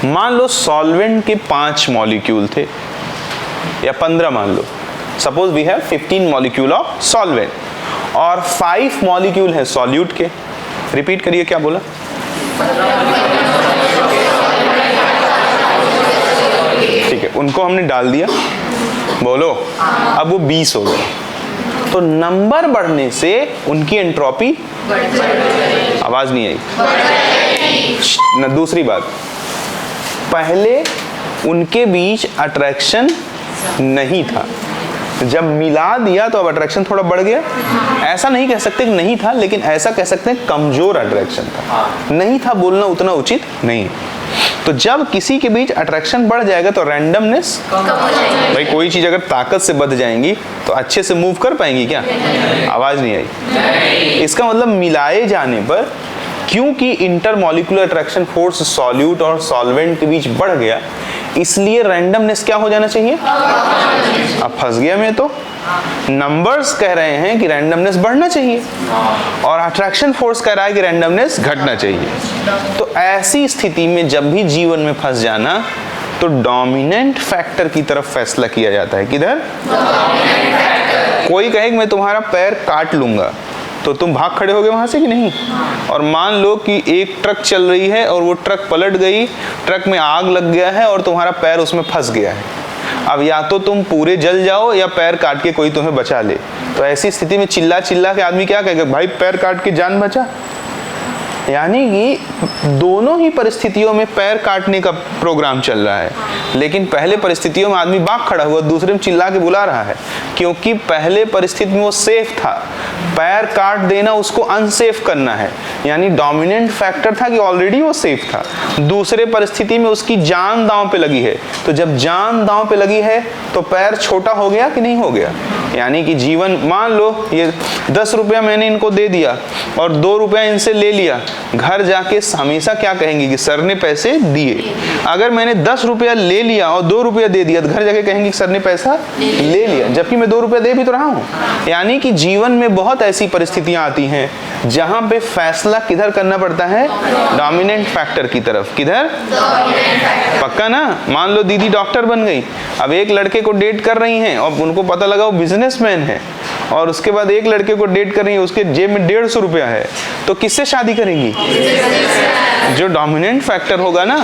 मान लो सॉल्वेंट के 5 मॉलिक्यूल थे या 15 मान लो, suppose we have 15 molecule of solvent और 5 मॉलिक्यूल है सॉल्यूट के। रिपीट करिए, क्या बोला? ठीक है, उनको हमने डाल दिया, बोलो, अब वो 20 हो गए, तो नंबर बढ़ने से उनकी एंट्रोपी, आवाज नहीं आई ना। दूसरी बात, पहले उनके बीच अट्रैक्शन नहीं था, जब मिला दिया तो अब अट्रैक्शन थोड़ा बढ़ गया। ऐसा नहीं कह सकते कि नहीं था, लेकिन ऐसा कह सकते हैं कमजोर अट्रैक्शन था। नहीं था बोलना उतना उचित नहीं। तो जब किसी के बीच अट्रैक्शन बढ़ जाएगा तो रैंडमनेस कम हो जाएगी। भाई कोई चीज अगर ताकत से बढ़ जाएंगी तो अच्छे से मूव कर पाएंगी क्या? आवाज नहीं आई। इसका मतलब मिलाए जाने पर, क्योंकि इंटरमॉलिक्यूलर अट्रैक्शन फोर्स सॉल्यूट और सॉल्वेंट के बीच बढ़ गया, इसलिए रैंडमनेस क्या हो जाना चाहिए? अब फंस गया मैं तो। नंबर्स कह रहे हैं कि रैंडमनेस बढ़ना चाहिए और अट्रैक्शन फोर्स कह रहा है कि रैंडमनेस घटना चाहिए। तो ऐसी स्थिति में जब भी जीवन में फंस जाना तो डोमिनेंट फैक्टर की तरफ फैसला किया जाता है। किधर? कोई कहे कि मैं तुम्हारा पैर काट लूंगा, तो तुम भाग खड़े होगे वहां से कि नहीं? और मान लो कि एक ट्रक चल रही है और वो ट्रक पलट गई, ट्रक में आग लग गया है और तुम्हारा पैर उसमें फंस गया है। अब या तो तुम पूरे जल जाओ या पैर काट के कोई तुम्हें बचा ले। तो ऐसी स्थिति में चिल्ला चिल्ला के आदमी क्या कहेगा? भाई पैर काट के जान बचा। यानी कि दोनों ही परिस्थितियों में पैर काटने का प्रोग्राम चल रहा है, लेकिन पहले परिस्थितियों में आदमी भाग खड़ा हुआ, दूसरे में चिल्ला के बुला रहा है, क्योंकि पहले परिस्थिति में वो सेफ था। पैर काट देना उसको अनसेफ करना है, यानी डोमिनेंट फैक्टर था कि ऑलरेडी वो सेफ था। दूसरे परिस्थिति में उसकी जान दांव पे लगी है, तो जब जान दांव पे लगी है तो पैर छोटा हो गया कि नहीं हो गया? यानी कि जीवन, मान लो ये 10 रुपया मैंने इनको दे दिया और 2 रुपया इनसे ले लिया, घर जाके हमेशा क्या कहेंगे कि सर ने पैसे दिए। अगर मैंने 10 रुपया ले लिया और 2 रुपया दे दिया तो घर जाके कहेंगे कि सर ने पैसा ले लिया, जबकि मैं 2 रुपया दे भी तो रहा हूँ। यानी कि जीवन में बहुत ऐसी परिस्थितियां आती हैं जहां पे फैसला किधर करना पड़ता है, डोमिनेंट फैक्टर की तरफ। किधर? पक्का ना? मान लो दीदी डॉक्टर बन गई, अब एक लड़के को डेट कर रही हैं और उनको पता लगा वो बिजनेसमैन है, और उसके बाद एक लड़के को डेट कर रही है, उसके जेब में 150 रुपया है, तो किससे शादी करेंगी? जो डोमिनेंट फैक्टर होगा ना।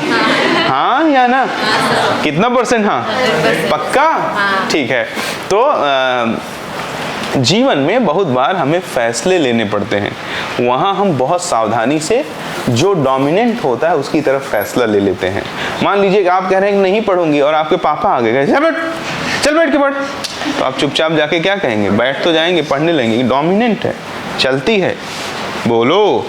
हाँ या ना? कितना %? हाँ, पक्का? ठीक है। तो जीवन में बहुत बार हमें फैसले लेने पड़ते हैं, वहाँ हम बहुत सावधानी से जो डोमिनेंट होता है उसकी तरफ फैसला ले लेते हैं। मान लीजिए कि आप कह रहे हैं कि नहीं पढ़ूंगी और आपके पापा आ गए, चल बैठ के पढ़, तो आप चुपचाप जाके क्या कहेंगे? बैठ तो जाएंगे, पढ़ने लगेंगे। डोमिनेंट है, चलती है, बोलो।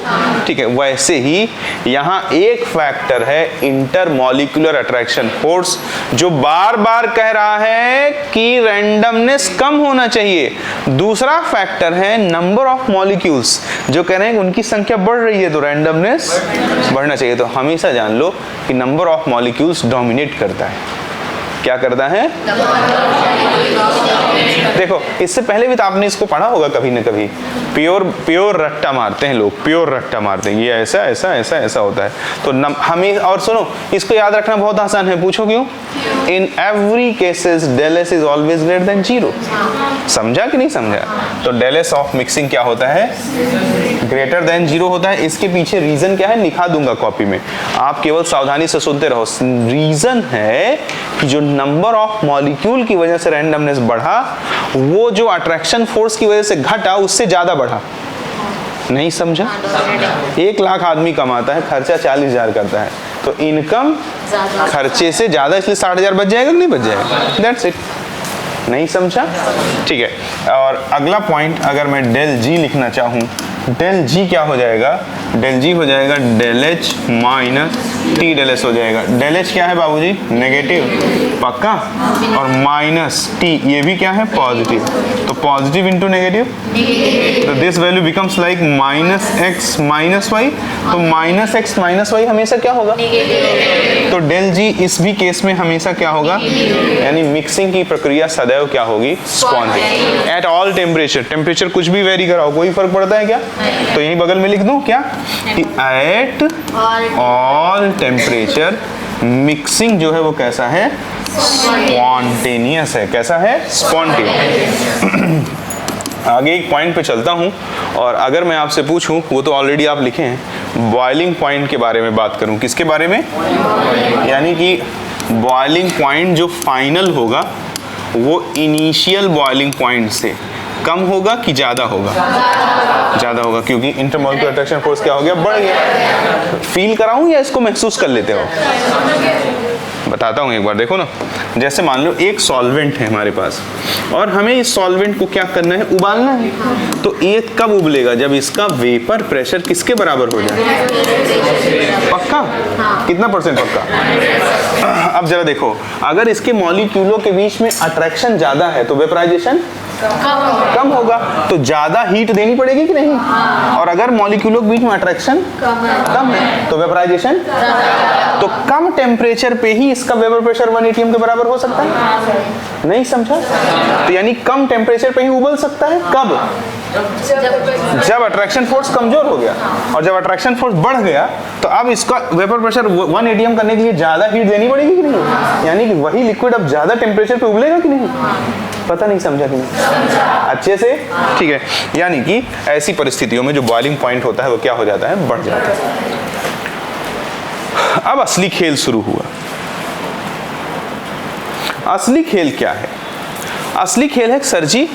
ठीक है। वैसे ही यहाँ एक फैक्टर है इंटरमॉलिक्यूलर अट्रैक्शन फोर्स, जो बार बार कह रहा है कि रैंडमनेस कम होना चाहिए। दूसरा फैक्टर है नंबर ऑफ मॉलिक्यूल्स, जो कह रहे हैं कि उनकी संख्या बढ़ रही है तो रैंडमनेस बढ़ना चाहिए। तो हमेशा जान लो कि नंबर ऑफ मॉलिक्यूल्स डोमिनेट करता है। क्या करता है? देखो, इससे पहले भी तो आपने इसको पढ़ा होगा कभी ना कभी। प्योर रट्टा मारते हैं लोग, प्योर रट्टा मारते हैं, ये ऐसा ऐसा ऐसा ऐसा होता है। तो हमें, और सुनो, इसको याद रखना बहुत आसान है। पूछो क्यों? In every cases del S is always greater than 0। समझा कि नहीं समझा? तो डेल एस ऑफ मिक्सिंग क्या होता है? ग्रेटर देन 0 होता है। इसके पीछे रीजन क्या है लिखा दूंगा कॉपी में, आप केवल सावधानी से सुनते रहो। रीजन है कि जो नंबर ऑफ मॉलिक्यूल की वजह से रैंडमनेस बढ़ा, वो जो अट्रैक्शन फोर्स की वजह से घटा उससे ज्यादा बढ़ा। नहीं समझा? 1 लाख आदमी कमाता है, खर्चा 40,000 करता है, तो इनकम खर्चे से ज्यादा, इसलिए 60,000 बच जाएगा कि नहीं बच जाएगा? That's it. नहीं समझा? ठीक है। और अगला पॉइंट, अगर मैं डेल जी लिखना चाहूं, डेल जी क्या हो जाएगा? डेल जी हो जाएगा del H minus T del S हो जाएगा। डेल एच क्या है बाबूजी? नेगेटिव, पक्का, और माइनस टी, ये भी क्या है? पॉजिटिव। तो पॉजिटिव इंटू नेगेटिव, तो this value becomes like minus X minus Y. तो माइनस एक्स माइनस वाई हमेशा क्या होगा? तो डेल जी इस भी केस में हमेशा क्या होगा? यानी मिक्सिंग की प्रक्रिया सदैव क्या होगी? Spontaneous at all temperature. Temperature कुछ भी वेरी कराओ, कोई फर्क पड़ता है क्या? तो यहीं बगल में लिख दूं क्या कि एट ऑल टेम्परेचर मिक्सिंग जो है वो कैसा है? स्पॉन्टेनियस है। कैसा है? स्पॉन्टेनियस। आगे एक पॉइंट पे चलता हूं, और अगर मैं आपसे पूछूं, वो तो ऑलरेडी आप लिखे हैं, बॉइलिंग पॉइंट के बारे में बात करूं। किसके बारे में? यानी कि बॉइलिंग पॉइंट जो फाइनल होगा वो इनिशियल बॉइलिंग पॉइंट से कम होगा कि ज्यादा होगा? ज्यादा होगा, क्योंकि इंटरमॉलिक्यूलर अट्रैक्शन फोर्स क्या हो गया? बढ़ गया। फील कराऊं या इसको महसूस कर लेते हो? बताता हूं एक बार, देखो ना। जैसे मान लो एक सॉल्वेंट है हमारे पास, और हमें इस सॉल्वेंट को क्या करना है? उबालना है। तो ये कब उबलेगा? जब इसका वेपर प्रेशर किसके बराबर हो जाए? पक्का? कितना % पक्का? अब जरा देखो, अगर इसके मॉलिक्यूलों के बीच में अट्रैक्शन ज्यादा है तो वेपराइजेशन कम होगा, तो ज्यादा हीट देनी पड़ेगी कि नहीं? और अगर मॉलिक्यूलों के बीच में अट्रैक्शन कम है तो वेपराइजेशन, तो कम टेम्परेचर पे ही इसका वेपर प्रेशर 1 atm के बराबर हो सकता है। नहीं समझा? तो यानी कम टेम्परेचर पे ही उबल सकता है। कब? जब अट्रैक्शन फोर्स कमजोर हो गया, और जब अट्रैक्शन फोर्स बढ़ गया तो अब इसका वेपर प्रेशर 1 atm करने के लिए ज्यादा हीट देनी पड़ेगी कि नहीं? यानी कि वही लिक्विड अब ज्यादा टेम्परेचर पे उबलेगा कि नहीं? पता नहीं समझा कि नहीं? अच्छे से? ठीक है। यानी कि ऐसी परिस्थितियों में जो बॉइलिंग पॉइंट होता है वो क्या हो जाता है? बढ़ जाता है। अब असली खेल शुरू हुआ। असली खेल क्या है? असली खेल है, सर जी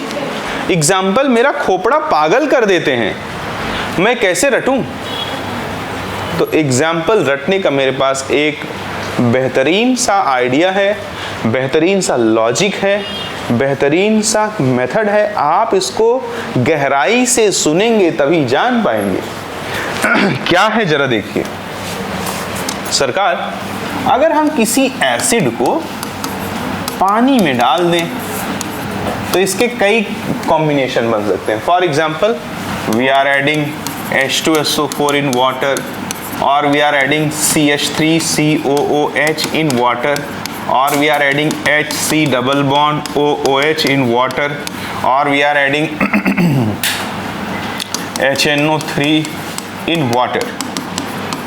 एग्जाम्पल मेरा खोपड़ा पागल कर देते हैं, मैं कैसे रटूं? तो एग्जाम्पल रटने का मेरे पास एक बेहतरीन सा आइडिया है, बेहतरीन सा लॉजिक है, बेहतरीन सा मेथड है। आप इसको गहराई से सुनेंगे तभी जान पाएंगे। क्या है जरा देखिए। सरकार, अगर हम किसी एसिड को पानी में डाल दें तो इसके कई कॉम्बिनेशन बन सकते हैं. For example we are adding H2SO4 in water, or we are adding CH3COOH in water, or we are adding HC double bond OOH in water, or we are adding HNO3 in water.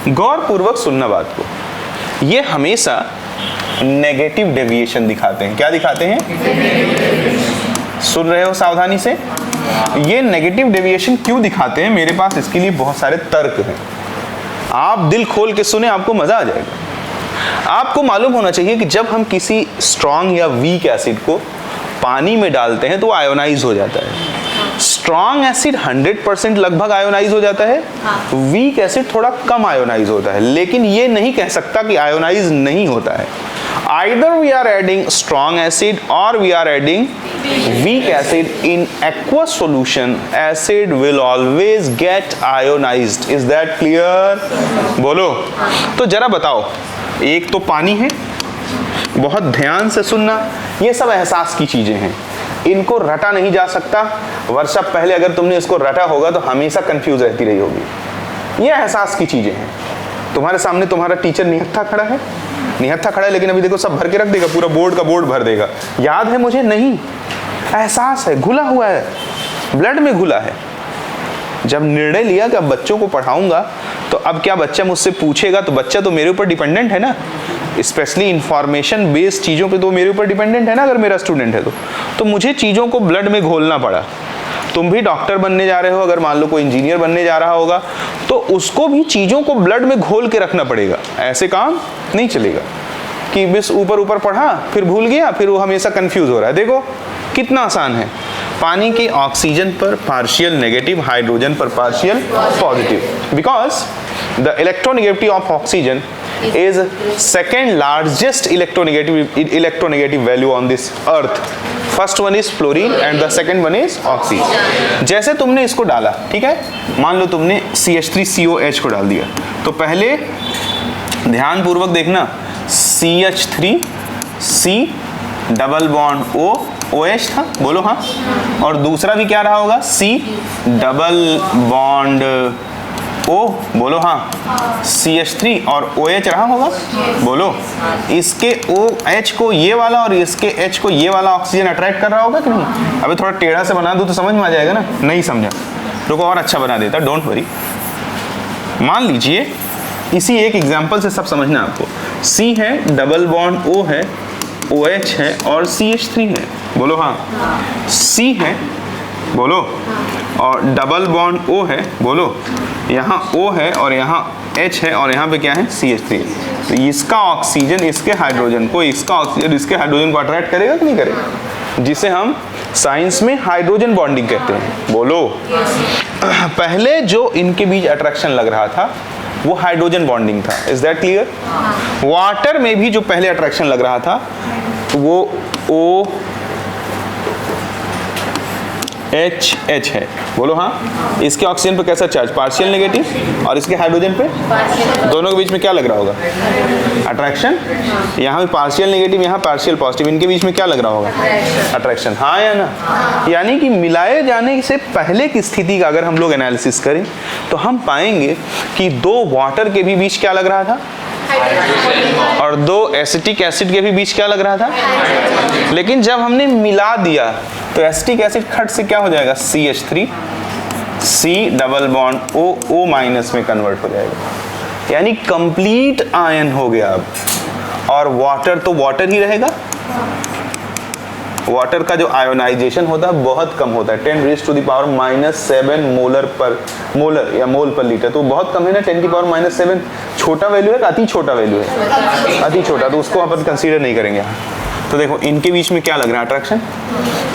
गौर पूर्वक सुनना बात को. ये हमेशा negative deviation दिखाते हैं. क्या दिखाते हैं? सुन रहे हो सावधानी से? ये नेगेटिव डेविएशन क्यों दिखाते हैं? मेरे पास इसके लिए बहुत सारे तर्क हैं. आप दिल खोल के सुने, आपको मजा आ जाएगा. आपको मालूम होना चाहिए कि जब हम किसी स्ट्रॉन्ग या वीक एसिड को पानी में डालते हैं तो वो आयोनाइज हो जाता है. स्ट्रॉन्ग एसिड 100% लगभग आयोनाइज हो जाता है. वीक एसिड थोड़ा कम आयोनाइज होता है. लेकिन ये नहीं कह सकता कि आयोनाइज नहीं होता है. Either we are adding strong acid or we are adding weak acid in aqueous solution, acid will always get ionized. Is that clear? बोलो. तो जरा बताओ, एक तो पानी है, बहुत ध्यान से सुनना, ये सब एहसास की चीजें हैं, इनको रटा नहीं जा सकता. वर्षा पहले अगर तुमने इसको रटा होगा तो हमेशा कंफ्यूज रहती रही होगी. ये एहसास की चीजें हैं. तुम्हारे सामने तुम्हारा टीचर निहत्था खड़ा है, लेकिन अभी देखो सब भर के रख देगा, पूरा बोर्ड का बोर्ड भर देगा. याद है मुझे? नहीं. एहसास है, घुला हुआ है, ब्लड में घुला है. जब निर्णय लिया कि अब बच्चों को पढ़ाऊंगा तो अब क्या बच्चा मुझसे पूछेगा, तो बच्चा तो मेरे ऊपर डिपेंडेंट है ना. स्पेशली इंफॉर्मेशन बेस्ड चीज़ों पे तो मेरे ऊपर डिपेंडेंट है ना. अगर मेरा स्टूडेंट है तो मुझे चीज़ों को ब्लड में घोलना पड़ा. तुम भी डॉक्टर बनने जा रहे हो, अगर मान लो कोई इंजीनियर बनने जा रहा होगा तो उसको भी चीज़ों को ब्लड में घोल के रखना पड़ेगा. ऐसे काम नहीं चलेगा कि बस ऊपर ऊपर पढ़ा फिर भूल गया, फिर वो हमेशा कंफ्यूज हो रहा है. देखो कितना आसान है. पानी के ऑक्सीजन पर पार्शियल नेगेटिव, हाइड्रोजन पर partial positive. Because the electronegativity of oxygen is second largest electronegative value on this earth. First one is fluorine and the second one is oxygen. जैसे तुमने इसको डाला, ठीक है, मान लो तुमने CH3COH को डाल दिया, तो पहले ध्यान पूर्वक देखना, CH3C डबल बॉन्ड OH था, बोलो हाँ. और दूसरा भी क्या रहा होगा? C डबल बॉन्ड O, बोलो हाँ. CH3 और OH रहा होगा, बोलो. इसके OH को ये वाला और इसके H को ये वाला ऑक्सीजन अट्रैक्ट कर रहा होगा कि नहीं? अबे थोड़ा टेढ़ा से बना दूं तो समझ में आ जाएगा ना. नहीं समझा? रुको और अच्छा बना देता, डोंट वरी. मान लीजिए इसी एक एग्जांपल से सब समझना आपको. C है, डबल बॉन्ड O है, OH है और CH3 है, बोलो हाँ. C है, बोलो, और डबल बॉन्ड O है, बोलो. यहाँ O है और यहाँ H है और यहाँ पे क्या है? CH3. तो इसका ऑक्सीजन इसके हाइड्रोजन को, इसका ऑक्सीजन इसके हाइड्रोजन को अट्रैक्ट करेगा कि नहीं करेगा? जिसे हम साइंस में हाइड्रोजन बॉन्डिंग कहते हैं, बोलो. पहले जो इनके बीच अट्रैक्शन लग रहा था वो हाइड्रोजन बॉन्डिंग था. Is that clear? वाटर में भी जो पहले अट्रैक्शन लग रहा था वो OH है, बोलो हाँ. इसके ऑक्सीजन पे कैसा चार्ज? Partial negative. और इसके हाइड्रोजन पे, दोनों के बीच में क्या लग रहा होगा? अट्रैक्शन. यहाँ भी पार्शियल नेगेटिव, यहाँ पार्शियल पॉजिटिव, इनके बीच में क्या लग रहा होगा? अट्रैक्शन. हाँ या ना? यानी कि मिलाए जाने से पहले की स्थिति का अगर हम लोग एनालिसिस करें तो हम पाएंगे कि दो वाटर के भी बीच क्या लग रहा था और दो एसिटिक एसिड के भी बीच क्या लग रहा था. लेकिन जब हमने मिला दिया तो एसिटिक एसिड खट से क्या हो जाएगा? CH3 C double bond O minus में कन्वर्ट हो जाएगा. यानी कंप्लीट आयन हो गया अब. और वाटर तो वाटर ही रहेगा. वाटर का जो आयोनाइजेशन होता है बहुत कम होता है, 10⁻⁻7 मोलर या मोल पर लीटर. तो बहुत कम है ना. 10⁻⁷ छोटा वैल्यू है, अति छोटा वैल्यू है, अति छोटा, तो उसको अपन कंसीडर नहीं करेंगे. तो देखो इनके बीच में क्या लग रहा है? अट्रैक्शन.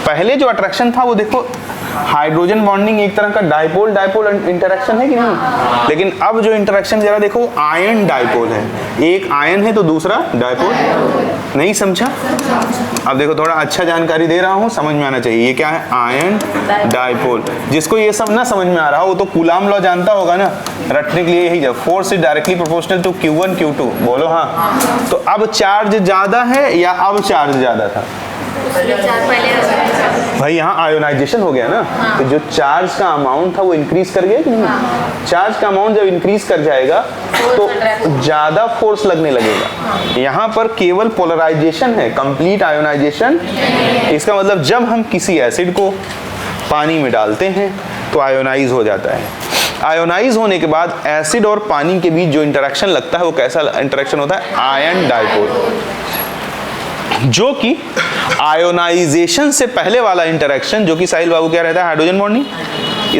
पहले जो अट्रैक्शन था वो देखो हाइड्रोजन बॉन्डिंग, एक तरह का डाइपोल डाइपोल इंटरेक्शन है कि नहीं. लेकिन अब जो इंटरेक्शन जरा देखो आयन डाइपोल है. एक आयन है तो दूसरा डाइपोल. नहीं समझा? अब देखो थोड़ा अच्छा जानकारी दे रहा हूँ, समझ में आना चाहिए. ये क्या है? Ion dipole. जिसको ये सब ना समझ में आ रहा हो वो तो कूलाम लॉ जानता होगा ना. रटने के लिए यही जब force is directly proportional to Q1 Q2, बोलो हाँ. तो अब चार्ज ज्यादा है या अब चार्ज ज्यादा था? भाई यहाँ आयोनाइजेशन हो गया ना, तो जो चार्ज का अमाउंट था वो इंक्रीज कर गया कि नहीं? चार्ज का अमाउंट जब इंक्रीज कर जाएगा तो ज्यादा फोर्स लगने लगेगा। यहाँ पर केवल पोलराइजेशन है, कंप्लीट आयोनाइजेशन। इसका मतलब जब हम किसी एसिड को पानी में डालते हैं तो आयोनाइज हो जाता है। आयोनाइज होने के बाद एसिड और पानी के बीच जो इंटरेक्शन लगता है वो कैसा इंटरेक्शन होता है? Ion dipole. जो कि आयोनाइजेशन से पहले वाला इंटरेक्शन, जो कि साहिल बाबू क्या रहता है? Hydrogen bonding,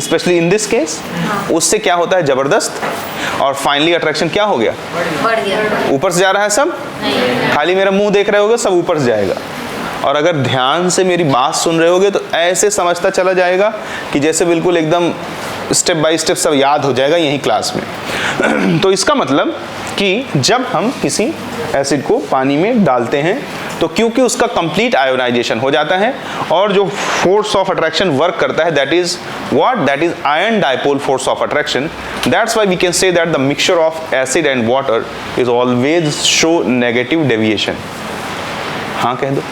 specially in this case, उससे क्या होता है? जबरदस्त। और फाइनली अट्रैक्शन क्या हो गया? बढ़ गया। ऊपर से जा रहा है सब, खाली मेरा मुंह देख रहे होगे, सब ऊपर से जाएगा। और अगर ध्यान से मेरी बात सुन रहे होगे तो ऐसे समझता चला जाएगा कि जैसे बिल्कुल एकदम स्टेप बाय स्टेप सब याद हो जाएगा यही क्लास में। तो इसका मतलब कि जब हम किसी एसिड को पानी में डालते हैं तो क्योंकि उसका कंप्लीट आयोनाइजेशन हो जाता है और जो फोर्स ऑफ अट्रैक्शन वर्क करता है that is what? That is ion dipole force of attraction. That's why we can say that the mixture of acid and water is always show negative deviation. हाँ कह दो।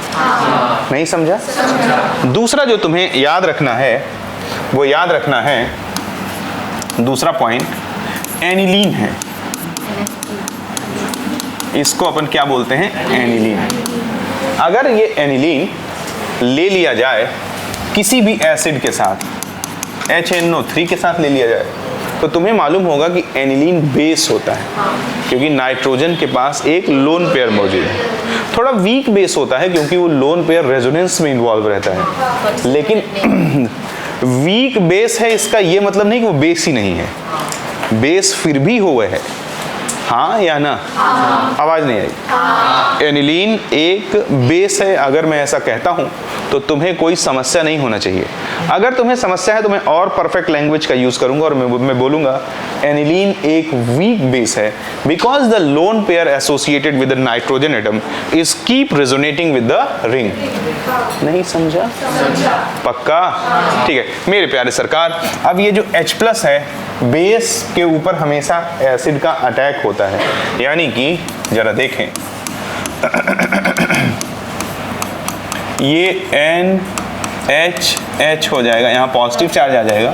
नहीं समझा? दूसरा जो तुम्हें याद रखना है वो याद रखना है, दूसरा पॉइंट एनिलीन है। इसको अपन क्या बोलते हैं? एनिलीन। अगर ये एनिलीन ले लिया जाए किसी भी एसिड के साथ, HNO3 के साथ ले लिया जाए, तो तुम्हें मालूम होगा कि एनिलीन बेस होता है, क्योंकि नाइट्रोजन के पास एक लोन पेयर मौजूद है। थोड़ा वीक बेस होता है क्योंकि वो लोन पेयर रेजोनेंस में इन्वॉल्व रहता है, लेकिन वीक बेस है इसका ये मतलब नहीं कि वो बेस ही नहीं है, बेस फिर भी हुआ है। हाँ या ना? आवाज नहीं आई। एनिलीन एक बेस है, अगर मैं ऐसा कहता हूं तो तुम्हें कोई समस्या नहीं होना चाहिए। अगर तुम्हें समस्या है तो मैं और परफेक्ट लैंग्वेज का यूज करूंगा और मैं बोलूंगा एनिलीन एक वीक बेस है because the lone pair associated with the nitrogen atom is keep resonating with the ring. नहीं समझा? पक्का? ठीक है मेरे प्यारे सरकार। अब ये जो H+ है, बेस के ऊपर हमेशा एसिड का अटैक होता है, यानी कि जरा देखें ये NHH हो जाएगा, यहाँ पॉजिटिव चार्ज आ जाएगा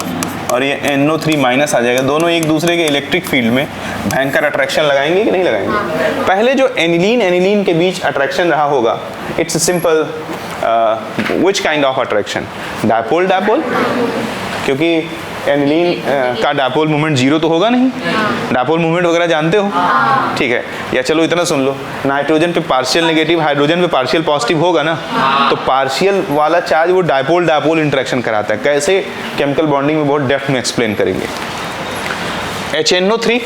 और ये NO3- आ जाएगा। दोनों एक दूसरे के इलेक्ट्रिक फील्ड में भयंकर अट्रैक्शन लगाएंगे कि नहीं लगाएंगे? पहले जो एनिलीन के बीच अट्रैक्शन रहा होगा, it's simple which kind of attraction? Dipole. क्योंकि एनिलीन का डायपोल मोमेंट 0 तो होगा नहीं। डायपोल मोमेंट वगैरह जानते हो? ठीक है, या चलो इतना सुन लो, नाइट्रोजन पे पार्शियल नेगेटिव, हाइड्रोजन पे पार्शियल पॉजिटिव होगा ना, तो पार्शियल वाला चार्ज वो डायपोल इंटरेक्शन कराता है। कैसे? केमिकल बॉन्डिंग में बहुत डेप्थ में एक्सप्लेन करेंगे। HNO3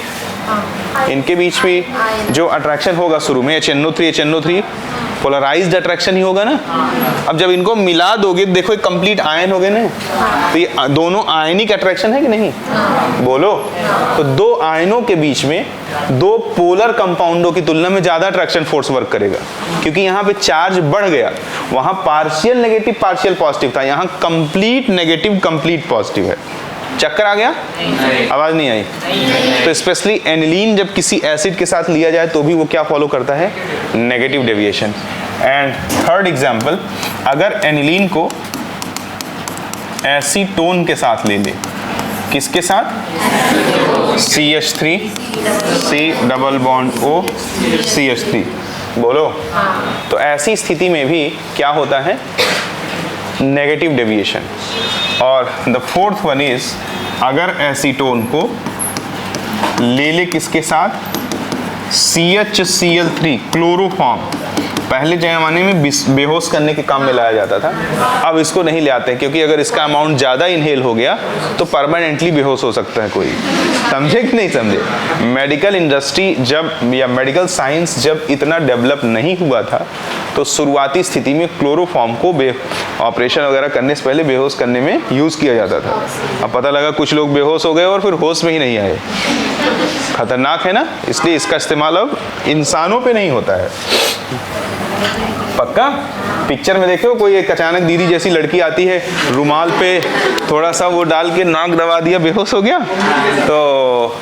इनके बीच भी जो अट्रैक्शन होगा शुरू में HNO3 पोलराइज्ड अट्रैक्शन ही होगा ना। अब जब इनको मिला दोगे, देखो एक कंप्लीट आयन हो गए ना, तो ये दोनों आयनिक अट्रैक्शन है कि नहीं? बोलो। तो दो आयनों के बीच में दो पोलर कंपाउंडों की तुलना में ज्यादा अट्रैक्शन फोर्स वर्क करेगा, क्योंकि यहाँ पे चार्ज बढ़ गया। वहां पार्शियल नेगेटिव पार्शियल पॉजिटिव था, यहाँ कंप्लीट नेगेटिव कंप्लीट पॉजिटिव है। चक्कर आ गया? आवाज नहीं आई? तो स्पेशली एनिलीन जब किसी एसिड के साथ लिया जाए तो भी वो क्या फॉलो करता है? Negative deviation. And third example, अगर एनिलीन को एसीटोन के साथ ले ले, किसके साथ? CH3 C+O CH3। बोलो। तो ऐसी स्थिति में भी क्या होता है? Negative deviation. और द फोर्थ वन इज, अगर एसीटोन को ले किसके साथ? CHCl3 chloroform. पहले जमाने में बेहोश करने के काम में लाया जाता था, अब इसको नहीं ले आते क्योंकि अगर इसका अमाउंट ज़्यादा इनहेल हो गया तो परमानेंटली बेहोश हो सकता है कोई। समझे कि नहीं समझे? मेडिकल इंडस्ट्री जब या मेडिकल साइंस जब इतना डेवलप नहीं हुआ था तो शुरुआती स्थिति में क्लोरोफॉर्म को ऑपरेशन वगैरह करने से पहले बेहोश करने में यूज़ किया जाता था। अब पता लगा कुछ लोग बेहोश हो गए और फिर होश में ही नहीं आए। खतरनाक है ना, इसलिए इसका इस्तेमाल अब इंसानों पे नहीं होता है। पक्का? पिक्चर में देखो कोई एक अचानक दीदी जैसी लड़की आती है, रुमाल पे थोड़ा सा वो डाल के नाक दबा दिया, बेहोश हो गया, तो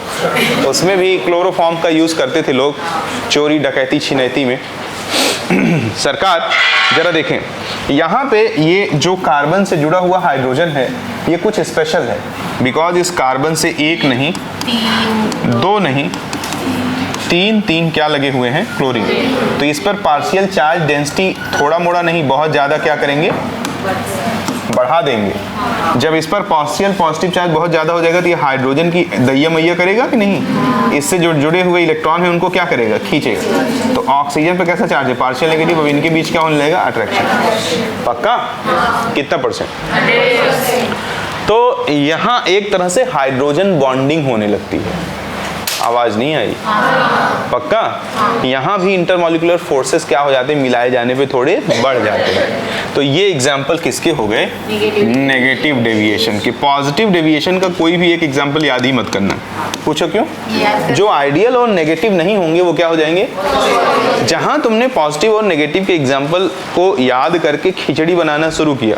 उसमें भी क्लोरोफॉर्म का यूज़ करते थे लोग चोरी डकैती छिनैती में। सरकार जरा देखें, यहाँ पे ये जो कार्बन से जुड़ा हुआ हाइड्रोजन है ये कुछ स्पेशल है, बिकॉज इस कार्बन से एक नहीं, दो नहीं, तीन क्या लगे हुए हैं, क्लोरीन। तो इस पर पार्शियल चार्ज डेंसिटी थोड़ा मोड़ा नहीं, बहुत ज़्यादा क्या करेंगे, बढ़ा देंगे। जब इस पर पॉजिटिव चार्ज बहुत ज़्यादा हो जाएगा तो ये हाइड्रोजन की दैया मैया करेगा कि नहीं, इससे जो जुड़े हुए इलेक्ट्रॉन हैं उनको क्या करेगा, खींचेगा। तो ऑक्सीजन पे कैसा चार्ज है, पार्शियल नेगेटिव, अब इनके बीच क्या होने लगेगा, अट्रैक्शन। पक्का? कितना %? तो यहाँ एक तरह से हाइड्रोजन बॉन्डिंग होने लगती है। आवाज नहीं आई? पक्का? यहाँ भी इंटरमॉलिक्यूलर फोर्सेस क्या हो जाते हैं, मिलाए जाने पे थोड़े बढ़ जाते हैं। तो ये एग्जाम्पल किसके हो गए, नेगेटिव डेविएशन के। पॉजिटिव डेविएशन का कोई भी एक एग्जाम्पल याद ही मत करना। पूछो क्यों? जो आइडियल और नेगेटिव नहीं होंगे वो क्या हो जाएंगे। जहां तुमने पॉजिटिव और नेगेटिव के एग्जाम्पल को याद करके खिचड़ी बनाना शुरू किया,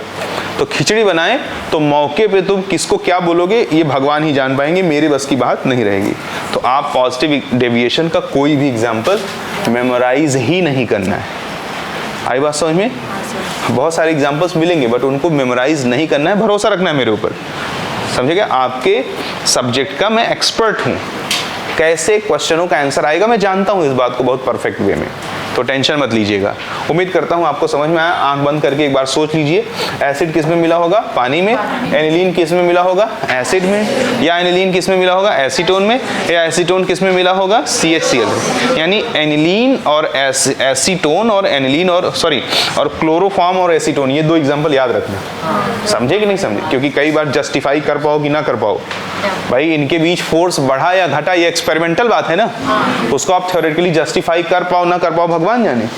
तो खिचड़ी बनाए तो मौके पे तुम किसको क्या बोलोगे ये भगवान ही जान पाएंगे, मेरे बस की बात नहीं रहेगी। तो आप पॉजिटिव डेविएशन का कोई भी एग्जाम्पल मेमोराइज ही नहीं करना है। आई बात समझ में? बहुत सारे एग्जाम्पल्स मिलेंगे बट उनको मेमोराइज नहीं करना है, भरोसा रखना है मेरे ऊपर। समझेगा? आपके सब्जेक्ट का मैं एक्सपर्ट हूँ, कैसे क्वेश्चनों का आंसर आएगा मैं जानता हूँ इस बात को बहुत परफेक्ट वे में, तो टेंशन मत लीजिएगा। उम्मीद करता हूँ आपको समझ में आया। आंख बंद करके एक बार सोच लीजिए, एसिड किस में मिला होगा, पानी में, एनिलीन किस में मिला होगा, एसिड में, या एनिलीन किस में मिला होगा, एसीटोन में, या एसीटोन किस में मिला होगा, CHCl। यानी एनिलीन और एसीटोन और एनिलीन और क्लोरोफॉर्म और एसीटोन, ये दो एग्जाम्पल याद रखना। समझे कि नहीं समझे? क्योंकि कई बार जस्टिफाई कर पाओ कि ना कर पाओ, भाई इनके बीच फोर्स बढ़ा या घटा ये एक्सपेरिमेंटल बात है ना, उसको आप थ्योरेटिकली जस्टिफाई कर पाओ ना कर पाओ भगवान जाने।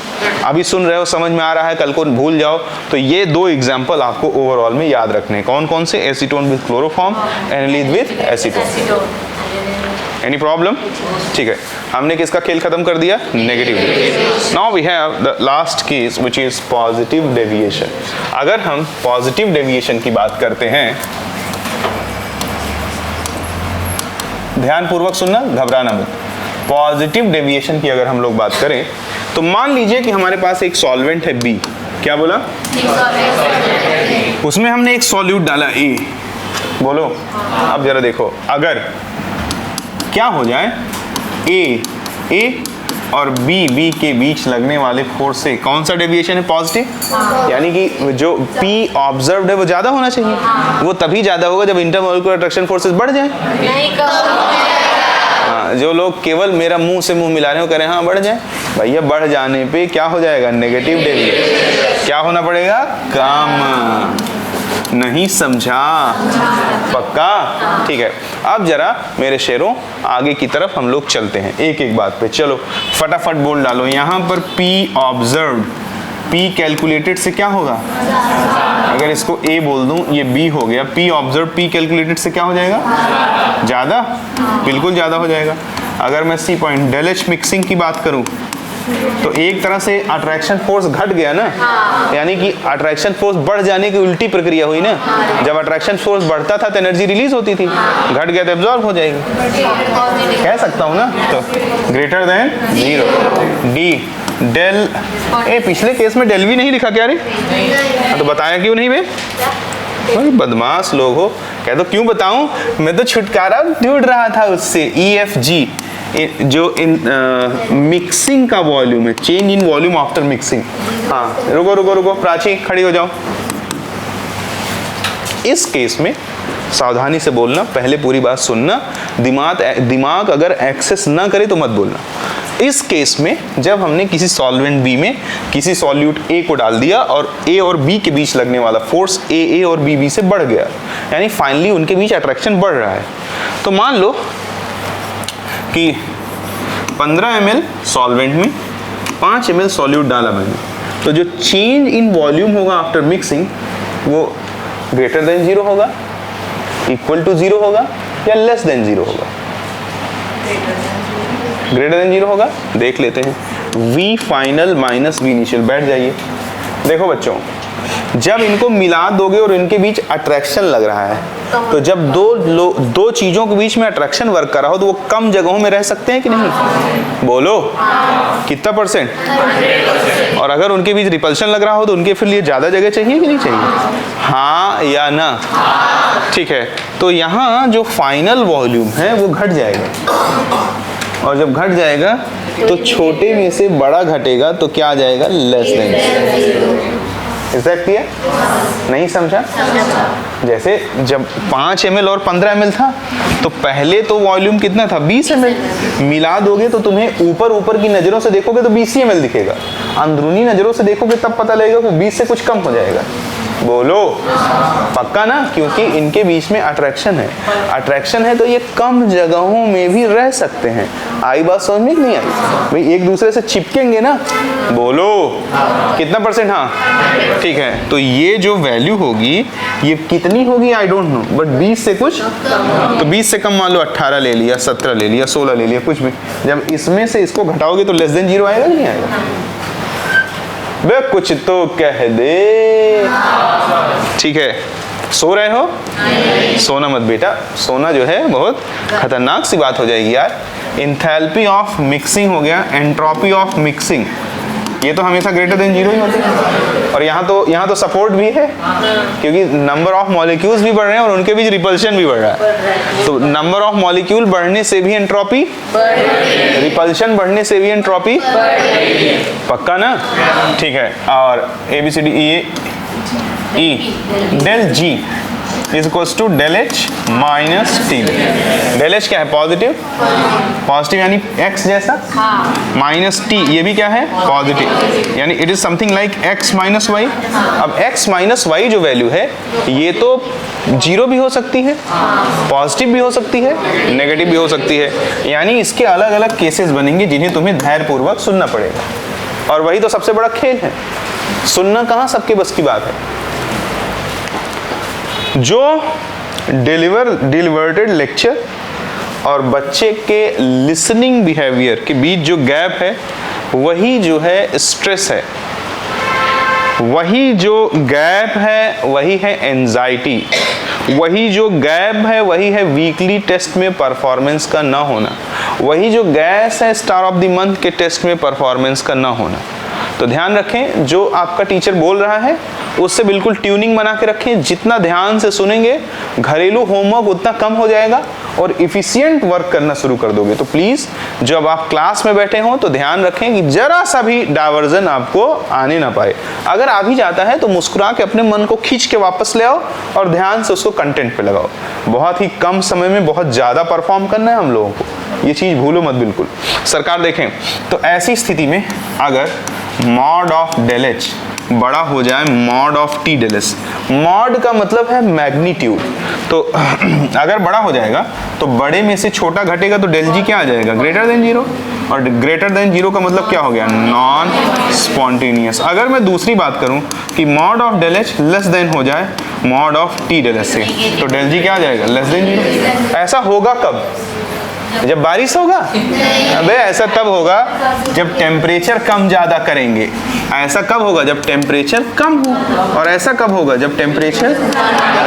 अभी सुन रहे हो, समझ में आ रहा है, कल को भूल जाओ। तो ये दो एग्जांपल आपको ओवरऑल में याद रखने। कौन कौन से? Acetone with chloroform, aniline with acetone. Any problem? ठीक है, हमने किसका खेल खत्म कर दिया, negative. Now we have the last case which is positive deviation. अगर हम पॉजिटिव डेविएशन की बात करते हैं, ध्यान पूर्वक सुनना, घबराना मत। पॉजिटिव डेविएशन की अगर हम लोग बात करें तो मान लीजिए कि हमारे पास एक सॉल्वेंट है बी, क्या बोला, उसमें हमने एक सॉल्यूट डाला ए, बोलो। अब जरा देखो, अगर क्या हो जाए ए और बी के बीच लगने वाले फोर्स से कौन सा डेविएशन है, पॉजिटिव। यानी कि जो P ऑब्जर्व्ड है वो ज्यादा होना चाहिए, वो तभी ज्यादा होगा जब इंटरमॉलिक्यूलर अट्रैक्शन फोर्सेस बढ़ जाए। हाँ, जो लोग केवल मेरा मुंह से मुंह मिला रहे हो, कह रहे हैं हाँ बढ़ जाए, भैया बढ़ जाने पे क्या हो जाएगा, नेगेटिव डेविएशन। क्या होना पड़ेगा, कम। नहीं समझा? पक्का? ठीक है। अब जरा मेरे शेरों आगे की तरफ हम लोग चलते हैं, एक एक बात पे। चलो फटाफट बोल डालो। यहाँ पर P ऑब्जर्व्ड, P कैलकुलेटेड से क्या होगा, अगर इसको A बोल दूं, ये B हो गया। P ऑब्जर्व, P कैलकुलेटेड से क्या हो जाएगा, ज्यादा, बिल्कुल ज्यादा हो जाएगा। अगर मैं C point del H mixing की बात करूं तो एक तरह से अट्रैक्शन फोर्स घट गया ना, यानी कि अट्रैक्शन फोर्स बढ़ जाने की उल्टी प्रक्रिया हुई ना। जब अट्रैक्शन फोर्स बढ़ता था तो एनर्जी रिलीज होती थी, घट गया तो एब्जॉर्ब हो जाएगी, कह सकता हूँ ना। तो greater than 0 D del A, पिछले केस में डेल भी नहीं लिखा क्या रे, तो बताया क्यों नहीं बे, भाई बदमाश लोग हो। कह दो क्यों बताऊं, मैं तो छुटकारा ढूंढ रहा था उससे। EFG जो इन मिक्सिंग का वॉल्यूम है, change in volume after mixing. हाँ रुको प्राची खड़ी हो जाओ। इस केस में सावधानी से बोलना, पहले पूरी बात सुनना, दिमाग अगर एक्सेस ना करे तो मत बोलना। इस केस में जब हमने किसी सॉल्वेंट बी में किसी सॉल्यूट ए को डाल दिया और ए और बी के बीच लगने वाला फोर्स ए और बी से बढ़ गया, यानी फाइनली उनके बीच अट्रैक्शन बढ़ रहा है। तो मान लो कि 15 ml सॉल्वेंट में 5 ml सॉल्यूट डाला मैंने, तो जो चेंज इन वॉल्यूम होगा आफ्टर मिक्सिंग वो ग्रेटर देन 0 होगा, इक्वल टू 0 होगा, या लेस देन 0 होगा। ग्रेटर देन 0 होगा। देख लेते हैं, V final minus V initial, बैठ जाइए। देखो बच्चों, जब इनको मिला दोगे और इनके बीच अट्रैक्शन लग रहा है, तो जब दो चीजों के बीच में अट्रैक्शन वर्क कर रहा हो तो वो कम जगहों में रह सकते हैं कि नहीं? बोलो कितना परसेंट? और अगर उनके बीच रिपल्शन लग रहा हो तो उनके फिर लिए ज्यादा जगह चाहिए कि नहीं चाहिए? हाँ या ना? ठीक है, तो यहाँ जो फाइनल वॉल्यूम है वो घट जाएगा, और जब घट जाएगा तो छोटे में से बड़ा घटेगा तो क्या आ जाएगा? Less than. Is that clear? नहीं समझा? जैसे जब 5 ml और 15 ml था तो पहले तो वॉल्यूम कितना था? 20 ml। मिला दोगे तो तुम्हें ऊपर की नजरों से देखोगे तो 20 ml दिखेगा, अंदरूनी नजरों से देखोगे तब पता लगेगा कि 20 से कुछ कम हो जाएगा। बोलो पक्का ना? क्योंकि इनके बीच में अट्रैक्शन है, अट्रैक्शन है तो ये कम जगहों में भी रह सकते हैं। आई बात समझ में नहीं आई? भाई एक दूसरे से चिपकेंगे ना। बोलो कितना परसेंट? हाँ ठीक है, तो ये जो वैल्यू होगी ये कितनी होगी? आई डोंट नो, बट 20 से कुछ, तो 20 से कम मान लो 18 ले लिया, 17 ले लिया, 16 ले लिया, कुछ भी। जब इसमें से इसको घटाओगे तो लेस देन 0 आएगा कि नहीं आएगा? बे कुछ तो कह दे। ठीक है, सो रहे हो? सोना मत बेटा, सोना जो है बहुत खतरनाक सी बात हो जाएगी यार। एंथैल्पी ऑफ मिक्सिंग हो गया, एंट्रोपी ऑफ मिक्सिंग, ये तो हमेशा ग्रेटर देन 0 ही होती है। और यहाँ तो सपोर्ट भी है, क्योंकि नंबर ऑफ मॉलिक्यूल्स भी बढ़ रहे हैं और उनके बीच रिपल्शन भी बढ़ रहा है। तो नंबर ऑफ मॉलिक्यूल बढ़ने से भी एंट्रोपी, रिपल्शन बढ़ने से भी एंट्रोपी, पक्का ना? ठीक है, और ABCD E del G is equals to del H minus T। del H क्या है? पॉजिटिव, पॉजिटिव यानी x जैसा, माइनस T ये भी क्या है? पॉजिटिव, यानी it is something like x minus Y. अब x माइनस वाई जो वैल्यू है ये तो 0 भी हो सकती है, पॉजिटिव भी हो सकती है, नेगेटिव भी हो सकती है, यानी इसके अलग अलग केसेस बनेंगे जिन्हें तुम्हें धैर्यपूर्वक सुनना पड़ेगा। और वही तो सबसे बड़ा खेल है, सुनना कहाँ सबके बस की बात है। जो डिलीवर्टेड लेक्चर और बच्चे के लिसनिंग बिहेवियर के बीच जो गैप है वही जो है स्ट्रेस है, वही जो गैप है वही है एंजाइटी, वही जो गैप है वही है वीकली टेस्ट में परफॉर्मेंस का ना होना, वही जो गैस है स्टार ऑफ द मंथ के टेस्ट में परफॉर्मेंस का ना होना। तो ध्यान रखें, जो आपका टीचर बोल रहा है उससे बिल्कुल ट्यूनिंग बना के रखें। जितना ध्यान से सुनेंगे घरेलू होमवर्क उतना कम हो जाएगा और इफिशिएंट वर्क करना शुरू कर दोगे। तो प्लीज़ जब आप क्लास में बैठे हों तो ध्यान रखें कि जरा सा भी डाइवर्जन आपको आने ना पाए। अगर आ भी जाता है तो मुस्कुरा के अपने मन को खींच के वापस ले आओ और ध्यान से उसको कंटेंट पे लगाओ। बहुत ही कम समय में बहुत ज़्यादा परफॉर्म करना है हम लोगों को, ये चीज़ भूलो मत बिल्कुल। सरकार देखें तो ऐसी स्थिति में अगर मॉड ऑफ del H बड़ा हो जाए mod of T del S, mod का मतलब है मैग्नीट्यूड, तो अगर बड़ा हो जाएगा तो बड़े में से छोटा घटेगा तो del G क्या आ जाएगा? ग्रेटर देन 0, और ग्रेटर देन 0 का मतलब क्या हो गया? Non spontaneous. अगर मैं दूसरी बात करूं कि mod of del H less than हो जाए mod of T del S से, तो del G क्या आ जाएगा? Less than 0। ऐसा होगा कब? जब बारिश होगा? अबे ऐसा तब होगा जब टेम्परेचर कम ज्यादा करेंगे। ऐसा कब होगा? जब टेम्परेचर कम हो। और ऐसा कब होगा? जब टेम्परेचर,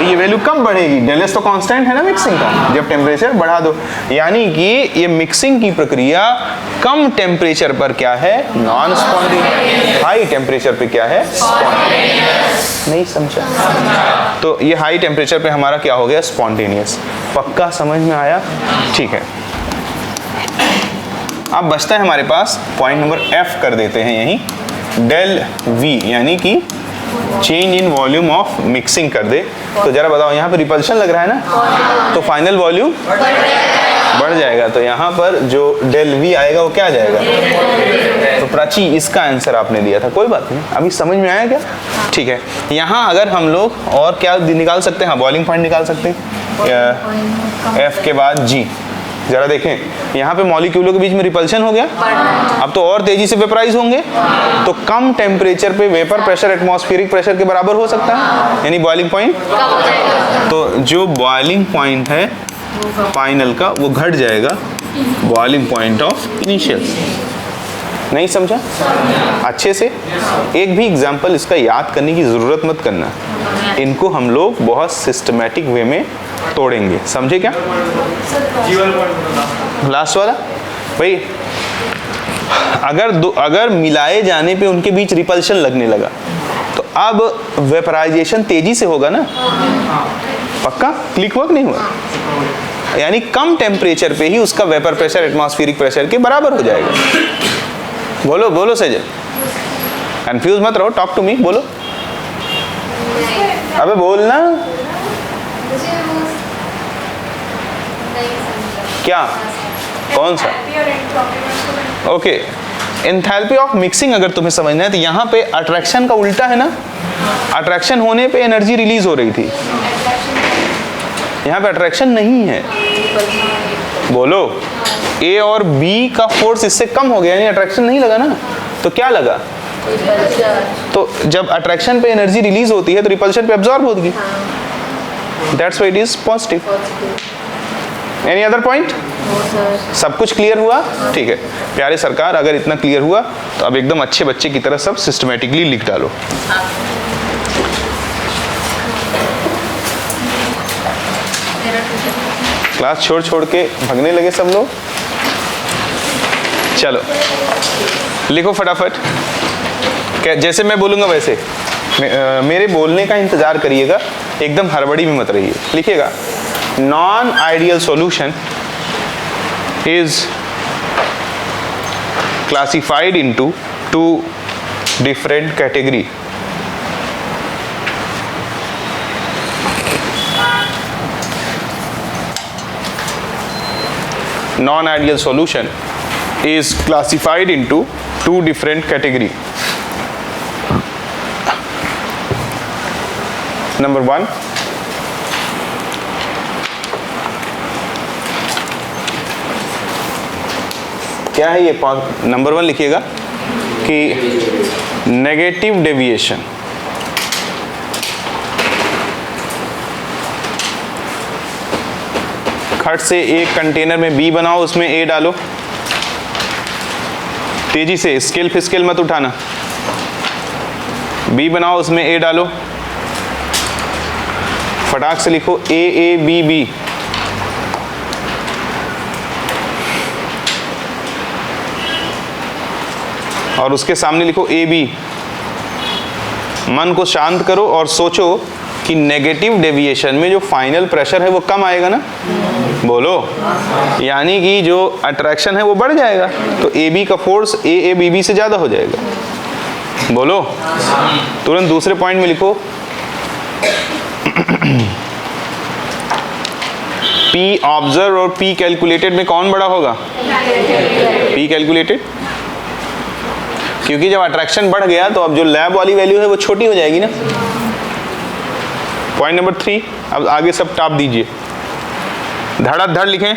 ये वैल्यू कम बढ़ेगी। del S तो कांस्टेंट है ना मिक्सिंग का, जब टेम्परेचर बढ़ा दो। यानी कि ये मिक्सिंग की प्रक्रिया कम टेम्परेचर पर क्या है? Non spontaneous. हाई टेम्परेचर पे क्या है? स्पॉन्टेनियस। नहीं समझा? तो ये हाई टेम्परेचर पे हमारा क्या हो गया? स्पॉन्टेनियस। पक्का समझ में आया? ठीक है, अब बचता है हमारे पास पॉइंट नंबर F कर देते हैं यहीं, del V यानी कि change in volume of mixing कर दे। तो जरा बताओ, यहाँ पे रिपल्शन लग रहा है ना, तो फाइनल वॉल्यूम बढ़ जाएगा, तो यहाँ पर जो del V आएगा वो क्या आ जाएगा? तो प्राची इसका आंसर आपने दिया था, कोई बात नहीं। अभी समझ में आया क्या? ठीक है, यहाँ अगर हम लोग और क्या निकाल सकते हैं? बॉइलिंग पॉइंट निकाल सकते हैं F के बाद G। जरा देखें, यहाँ पे मॉलिक्यूलों के बीच में रिपल्शन हो गया, अब तो और तेजी से वेपराइज होंगे, तो कम टेम्परेचर पे वेपर प्रेशर एटमॉस्फेरिक प्रेशर के बराबर हो सकता है, यानी बॉइलिंग पॉइंट। तो जो बॉइलिंग पॉइंट है फाइनल का वो घट जाएगा बॉइलिंग पॉइंट ऑफ इनिशियल। नहीं समझा अच्छे से? एक भी एग्जाम्पल इसका याद करने की ज़रूरत मत करना, इनको हम लोग बहुत सिस्टमेटिक वे में तोड़ेंगे, समझे क्या? लास्ट वाला भाई, अगर मिलाए जाने पे उनके बीच रिपल्शन लगने लगा तो अब वेपराइजेशन तेजी से होगा ना, पक्का? क्लिक वर्क नहीं हुआ, यानी कम टेम्परेचर पे ही उसका वेपर प्रेशर एटमॉस्फेरिक प्रेशर के बराबर हो जाएगा। बोलो बोलो सजल, कंफ्यूज मत रहो, टॉक टू मी, बोलो। अबे बोलना। क्या? कौन सा? ओके, एंथैल्पी ऑफ मिक्सिंग अगर तुम्हें समझना है तो यहाँ पे अट्रैक्शन का उल्टा है ना, अट्रैक्शन होने पे एनर्जी रिलीज हो रही थी, यहाँ पे अट्रैक्शन नहीं है। बोलो, ए और बी का फोर्स इससे कम हो गया, यानी अट्रैक्शन नहीं लगा ना, तो क्या लगा? तो जब अट्रैक्शन पे एनर्जी रिलीज होती है तो रिपल्शन पे एब्जॉर्ब होगी, that's why it is positive. Any other point? सब कुछ क्लियर हुआ? ठीक है प्यारे सरकार, अगर इतना क्लियर हुआ तो अब एकदम अच्छे बच्चे की तरह सब सिस्टमेटिकली लिख डालो। क्लास छोड़ छोड़ के भागने लगे सब लोग, चलो लिखो फटाफट, जैसे मैं बोलूंगा वैसे मेरे बोलने का इंतजार करिएगा, एकदम हड़बड़ी में मत रहिए। लिखिएगा, non ideal solution is classified into two different category. Non-ideal solution is classified into two different category. Number one, क्या है ये? नंबर वन लिखिएगा कि नेगेटिव डेविएशन, खट से एक कंटेनर में बी बनाओ, उसमें ए डालो, तेजी से स्केल फिस्केल मत उठाना, बी बनाओ उसमें ए डालो, फटाक से लिखो ए ए बी बी, और उसके सामने लिखो ए बी। मन को शांत करो और सोचो कि नेगेटिव डेविएशन में जो फाइनल प्रेशर है वो कम आएगा ना, बोलो, यानी कि जो अट्रैक्शन है वो बढ़ जाएगा, तो ए बी का force A A B B से ज्यादा हो जाएगा, बोलो। तुरंत दूसरे पॉइंट में लिखो पी ऑब्जर्व और पी कैलकुलेटेड में कौन बड़ा होगा? पी कैलकुलेटेड, क्योंकि जब अट्रैक्शन बढ़ गया तो अब जो लैब वाली वैल्यू है वो छोटी हो जाएगी ना। पॉइंट नंबर 3, अब आगे सब टाप दीजिए, धड़ाधड़ लिखें।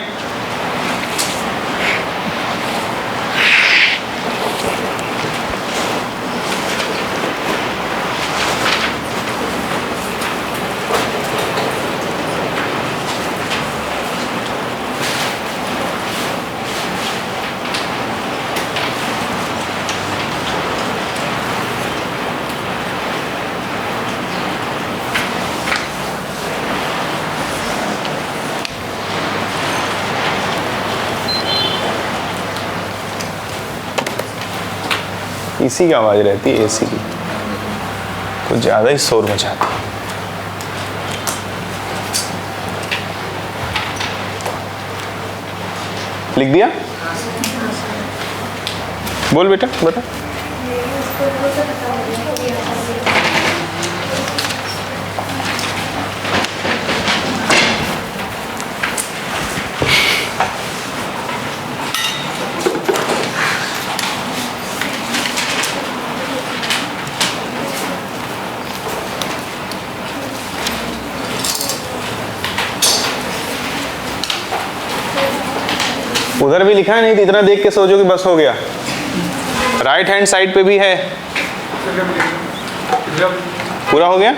इसी की आवाज रहती है, एसी की, कुछ ज्यादा ही शोर मचाती है। लिख दिया? बोल बेटा, बता। उधर भी लिखा है, नहीं तो इतना देख के सोचो कि बस हो गया। राइट हैंड साइड पे भी है, पूरा हो गया?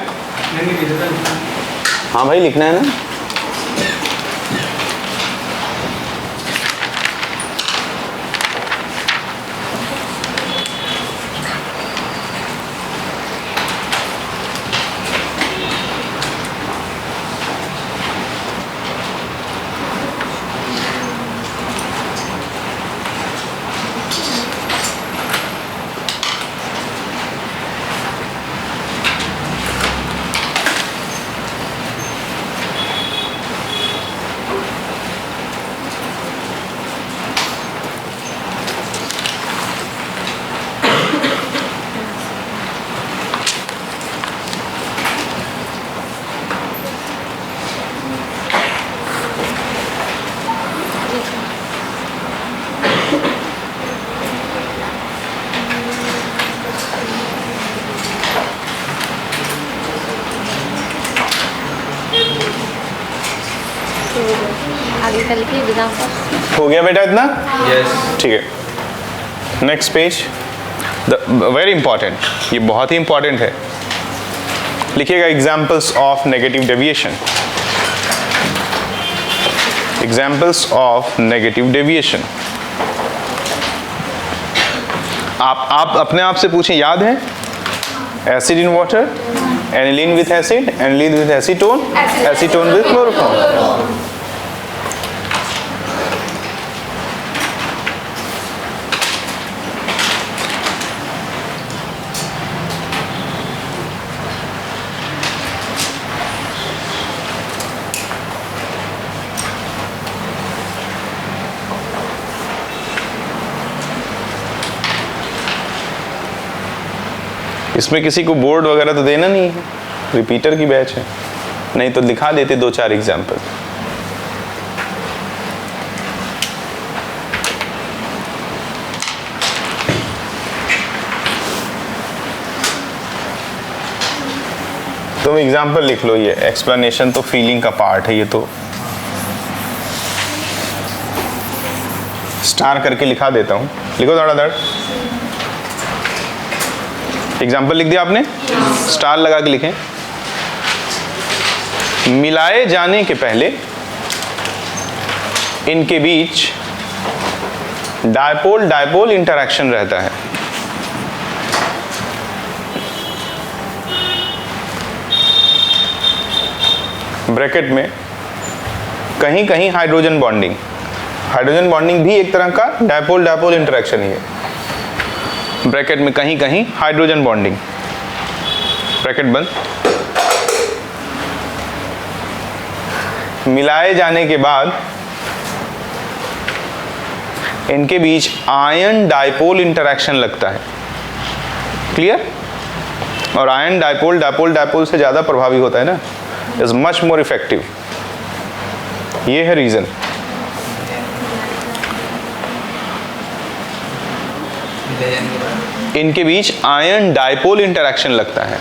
हाँ भाई लिखना है ना। कल के एग्जाम्पल हो गया बेटा इतना? यस। ठीक है, नेक्स्ट पेज। वेरी इंपॉर्टेंट, ये बहुत ही इंपॉर्टेंट है। लिखिएगा examples of negative deviation. Examples of negative deviation. आप अपने आप से पूछें, याद है? Acid in water, aniline with acid, aniline with acetone, acetone with chloroform. इसमें किसी को बोर्ड वगैरह तो देना नहीं है, रिपीटर की बैच है, नहीं तो दिखा देते 2-4 एग्जाम्पल। तुम एग्जाम्पल लिख लो, ये एक्सप्लेनेशन तो फीलिंग का पार्ट है, ये तो स्टार करके लिखा देता हूं, लिखो धड़ाधड़। एग्जाम्पल लिख दिया आपने, स्टार लगा के लिखें। मिलाए जाने के पहले इनके बीच डायपोल डायपोल इंटरैक्शन रहता है। ब्रैकेट में कहीं कहीं हाइड्रोजन बॉन्डिंग, हाइड्रोजन बॉन्डिंग भी एक तरह का डायपोल डायपोल इंटरैक्शन ही है। ब्रैकेट में कहीं कहीं हाइड्रोजन बॉन्डिंग, ब्रैकेट बंद। मिलाए जाने के बाद इनके बीच आयन डायपोल इंटरैक्शन लगता है। क्लियर? और आयन डायपोल डायपोल डायपोल से ज्यादा प्रभावी होता है ना, इज मच मोर इफेक्टिव। ये है रीजन। इनके बीच आयन डायपोल इंटरैक्शन लगता है।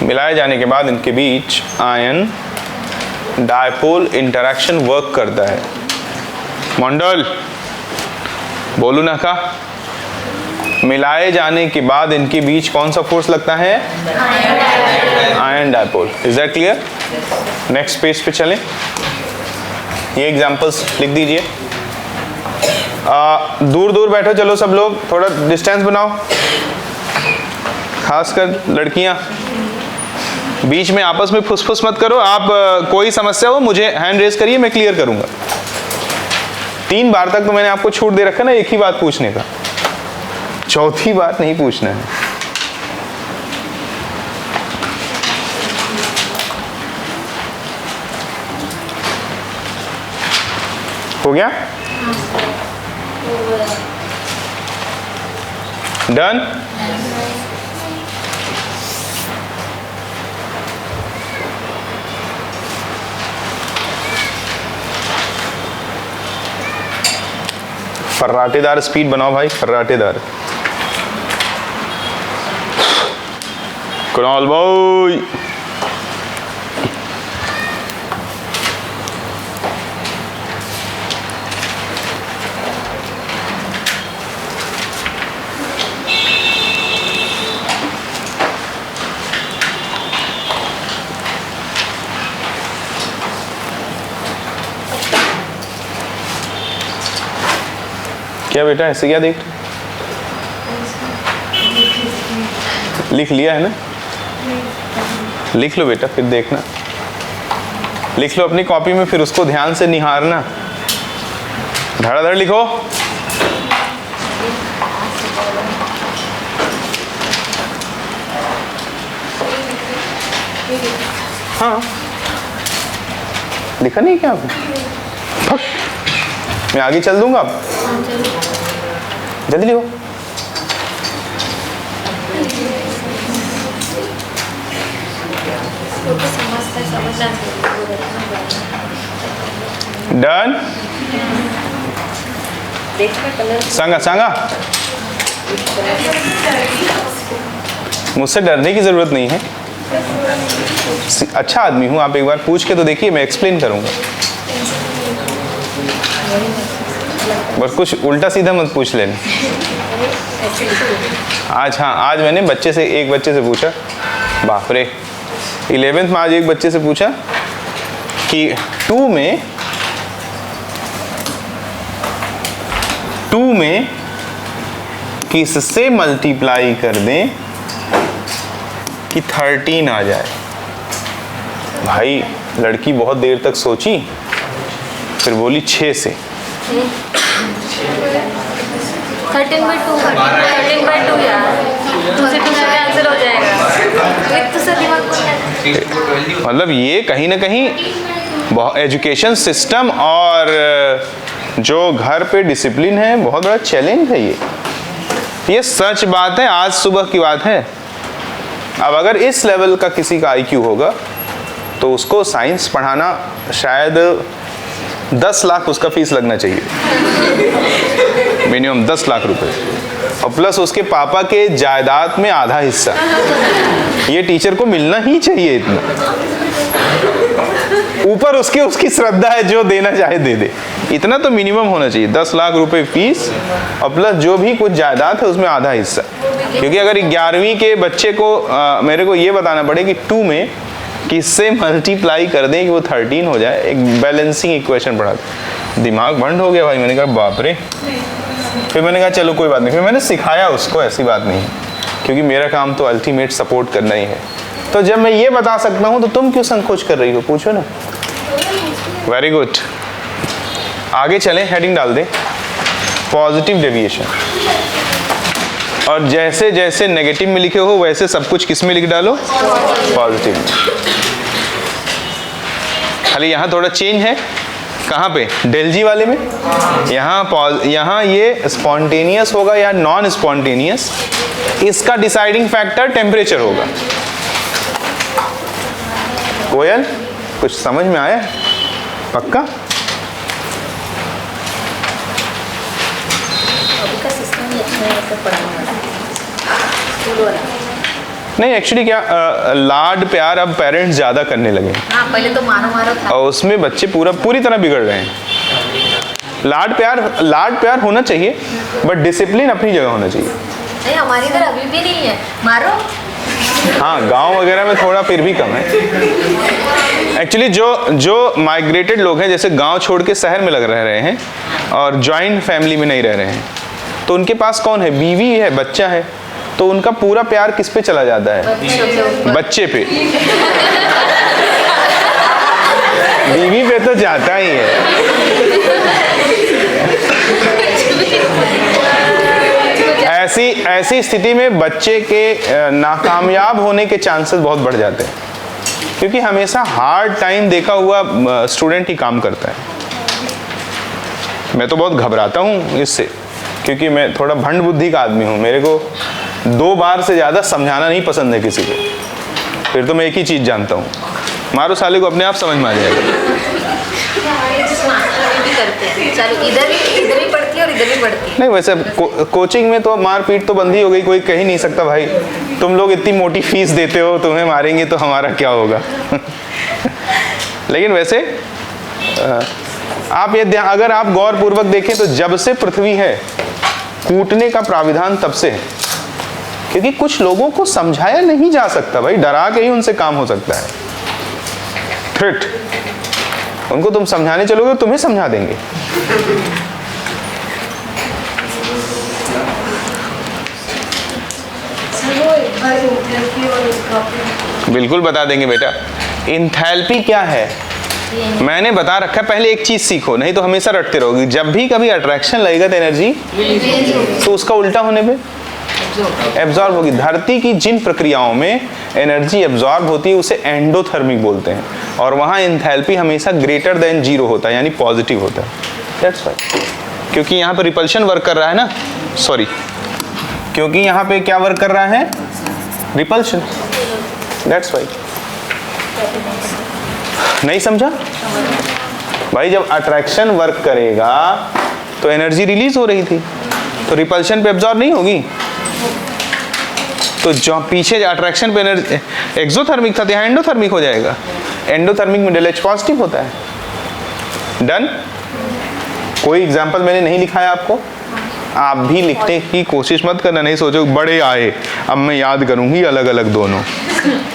मिलाए जाने के बाद इनके बीच आयन डायपोल इंटरैक्शन वर्क करता है। मंडल बोलू ना का, मिलाए जाने के बाद इनके बीच कौन सा फोर्स लगता है? Ion dipole. Is that clear? Next page पे चलें। ये एग्जांपल्स लिख दीजिए। दूर दूर बैठो, चलो सब लोग थोड़ा डिस्टेंस बनाओ, खासकर लड़कियां। बीच में आपस में फुसफुस मत करो। आप कोई समस्या हो मुझे हैंड रेज करिए, मैं क्लियर करूंगा। 3 बार तक तो मैंने आपको छूट दे रखा ना एक ही बात पूछने का, 4थी बात नहीं पूछना है। हो गया? डन? फर्राटेदार स्पीड बनाओ भाई, फर्राटेदार। कुणाल भाई क्या बेटा ऐसे क्या देख? लिख लिया है ना? लिख लो बेटा, फिर देखना। लिख लो अपनी कॉपी में, फिर उसको ध्यान से निहारना। धड़ाधड़ लिखो। हाँ, लिखा नहीं क्या आपने? मैं आगे चल दूंगा। अब जल्दी लिखो। डन? सांगा सांगा, मुझसे डरने की जरूरत नहीं है। अच्छा आदमी हूं, आप एक बार पूछ के तो देखिए, मैं एक्सप्लेन करूंगा। बस कुछ उल्टा सीधा मत पूछ लेना। आज मैंने एक बच्चे से पूछा, बाप रे, 11th में आज एक बच्चे से पूछा कि 2 में किससे मल्टीप्लाई कर दें कि 13 आ जाए। भाई लड़की बहुत देर तक सोची, फिर बोली 6 से। 13/2 यार, 2 से 2 का आंसर हो जाएगा। एक तो से दिमाग को मतलब ये कहीं ना कहीं एजुकेशन सिस्टम और जो घर पे डिसिप्लिन है, बहुत बड़ा चैलेंज है ये सच बात है, आज सुबह की बात है। अब अगर इस लेवल का किसी का IQ होगा तो उसको साइंस पढ़ाना शायद 10 लाख उसका फीस लगना चाहिए, मिनिमम 10 लाख रुपए, और प्लस उसके पापा के जायदाद में आधा हिस्सा ये टीचर को मिलना ही चाहिए। इतना ऊपर उसकी श्रद्धा है, जो देना चाहे दे दे, इतना तो मिनिमम होना चाहिए। 10 लाख रुपए फीस और प्लस जो भी कुछ जायदाद है उसमें आधा हिस्सा। क्योंकि अगर 11वीं के बच्चे को मेरे को ये बताना पड़े कि 2 में किससे मल्टीप्लाई कर दें कि वो 13 हो जाए, एक बैलेंसिंग इक्वेशन पढ़ा, दिमाग बंद हो गया भाई। मैंने कहा बाप रे। फिर मैंने कहा चलो कोई बात नहीं, फिर मैंने सिखाया उसको, ऐसी बात नहीं, क्योंकि मेरा काम तो अल्टीमेट सपोर्ट करना ही है। तो जब मैं ये बता सकता हूं तो तुम क्यों संकोच कर रही हो, पूछो ना। वेरी गुड, आगे चलें, हेडिंग डाल दें पॉजिटिव डेविएशन, और जैसे जैसे नेगेटिव में लिखे हो वैसे सब कुछ किस में लिख डालो, पॉजिटिव। खाली यहाँ थोड़ा चेंज है, कहाँ पे, डेल जी वाले में। यहाँ ये स्पॉन्टेनियस होगा या नॉन स्पॉन्टेनियस, इसका डिसाइडिंग फैक्टर टेम्परेचर होगा। कोयल कुछ समझ में आया, पक्का? अभी का सिस्टम ही अच्छा है, सब पढ़ाना स्कूल वाला। नहीं, एक्चुअली क्या लाड प्यार अब पेरेंट्स ज़्यादा करने लगे। हाँ, पहले तो मारो था, और उसमें बच्चे पूरी तरह बिगड़ रहे हैं। लाड प्यार होना चाहिए, बट डिसिप्लिन अपनी जगह होना चाहिए। नहीं, हमारी इधर अभी भी नहीं है मारो। हाँ, गांव वगैरह में थोड़ा फिर भी कम है। एक्चुअली जो माइग्रेटेड लोग हैं, जैसे गांव छोड़ के शहर में रह रहे हैं और जॉइंट फैमिली में नहीं रह रहे हैं, तो उनके पास कौन है, बीवी है, बच्चा है, तो उनका पूरा प्यार किस पे चला जाता है, बच्चे पे। बीवी पे तो जाता ही है। ऐसी स्थिति में बच्चे के नाकामयाब होने के चांसेस बहुत बढ़ जाते हैं, क्योंकि हमेशा हार्ड टाइम देखा हुआ स्टूडेंट ही काम करता है। मैं तो बहुत घबराता हूँ इससे, क्योंकि मैं थोड़ा भंड बुद्धि का आदमी हूँ। मेरे को 2 बार से ज़्यादा समझाना नहीं पसंद है किसी को, फिर तो मैं एक ही चीज़ जानता हूँ, मारो साले को, अपने आप समझ में आ जाएगा। इधर भी पढ़ती है और इधर भी पढ़ती है। नहीं, वैसे कोचिंग में तो मारपीट तो बंद ही हो गई, कोई कह ही नहीं सकता भाई तुम लोग इतनी मोटी फीस देते हो, तुम्हें मारेंगे तो हमारा क्या होगा। लेकिन वैसे आप ये अगर आप गौर पूर्वक देखें तो जब से पृथ्वी है, कूटने का प्राविधान तब से है, क्योंकि कुछ लोगों को समझाया नहीं जा सकता भाई, डरा के ही उनसे काम हो सकता है। थ्रेट, उनको तुम समझाने चलोगे तुम्हें समझा देंगे। बिल्कुल बता देंगे बेटा। इंथैल्पी क्या है मैंने बता रखा है, पहले एक चीज सीखो, नहीं तो हमेशा रटते रहोगे। जब भी कभी अट्रैक्शन लगेगा तो एनर्जी तो उसका उल्टा होने पे एब्जॉर्ब होगी। धरती की जिन प्रक्रियाओं में एनर्जी एब्जॉर्ब होती है उसे एंडोथर्मिक बोलते हैं, और वहाँ एंथैल्पी हमेशा ग्रेटर देन 0 होता है, यानी पॉजिटिव होता है। दैट्स व्हाई, क्योंकि यहाँ पे रिपल्शन वर्क कर रहा है ना, सॉरी, क्योंकि यहाँ पे क्या वर्क कर रहा है, रिपल्शन। That's why. नहीं समझा भाई? जब अट्रैक्शन वर्क करेगा तो एनर्जी रिलीज हो रही थी, तो रिपल्शन पे एब्जॉर्ब नहीं होगी। तो जो पीछे अट्रैक्शन पे एनर्जी एक्सोथर्मिक था, यहाँ एंडोथर्मिक हो जाएगा। एंडोथर्मिक में ΔH पॉजिटिव होता है। डन? कोई एग्जाम्पल मैंने नहीं लिखा है आपको, आप भी लिखने की कोशिश मत करना, नहीं सोचो बड़े आए अब मैं याद करूंगी अलग अलग दोनों,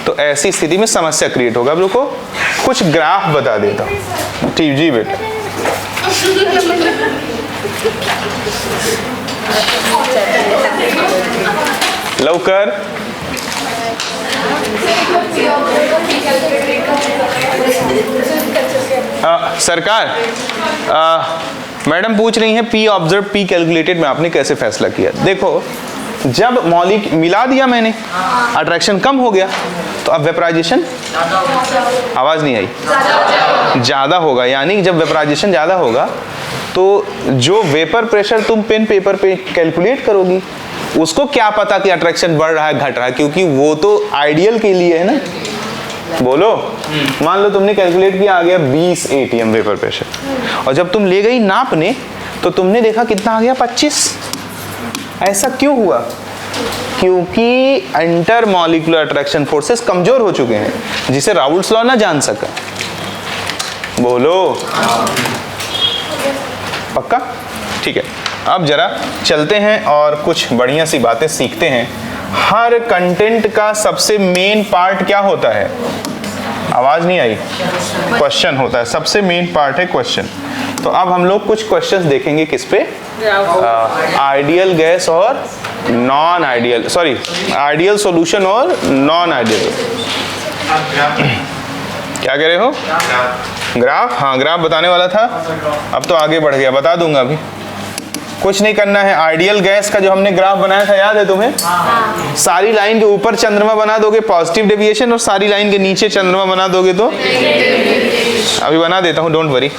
तो ऐसी स्थिति में समस्या क्रिएट होगा। अब रुको कुछ ग्राफ बता देता हूँ। ठीक जी बेटा, लवकर सरकार मैडम पूछ रही हैं पी ऑब्जर्व पी कैलकुलेटेड में आपने कैसे फैसला किया। देखो जब मौलिक मिला दिया मैंने, अट्रैक्शन कम हो गया, तो अब वेपराइजेशन, आवाज नहीं आई, ज्यादा होगा। यानी जब वेपराइजेशन ज्यादा होगा तो जो वेपर प्रेशर तुम पेन पेपर पे कैलकुलेट करोगी, उसको क्या पता कि अट्रैक्शन बढ़ रहा है घट रहा है, क्योंकि वो तो आइडियल के लिए है ना। बोलो, मान लो तुमने कैलकुलेट किया, आ गया 20 ATM वेपर प्रेशर, और जब तुम ले गई नापने तो तुमने देखा कितना आ गया 25। ऐसा क्यों हुआ? क्योंकि इंटर मॉलिक्यूलर अट्रैक्शन फोर्सेस कमजोर हो चुके हैं, जिसे राउल्ट्स लॉ ना जान सका। बोलो, पक्का? ठीक है, अब जरा चलते हैं और कुछ बढ़िया सी बातें सीखते हैं। हर कंटेंट का सबसे मेन पार्ट क्या होता है? आवाज नहीं आई, क्वेश्चन होता है। सबसे मेन पार्ट है क्वेश्चन। तो अब हम लोग कुछ क्वेश्चंस देखेंगे किस पे? आइडियल गैस और non ideal, sorry ideal solution और नॉन आइडियल। क्या कह रहे हो? ग्राफ? हाँ, ग्राफ बताने वाला था, अब तो आगे बढ़ गया, बता दूंगा। अभी कुछ नहीं करना है। आइडियल गैस का जो हमने ग्राफ बनाया था याद है तुम्हें? सारी लाइन के ऊपर चंद्रमा बना दोगे पॉजिटिव डेविएशन, और सारी लाइन के नीचे चंद्रमा बना दोगे तो अभी बना देता हूं, डोंट वरी।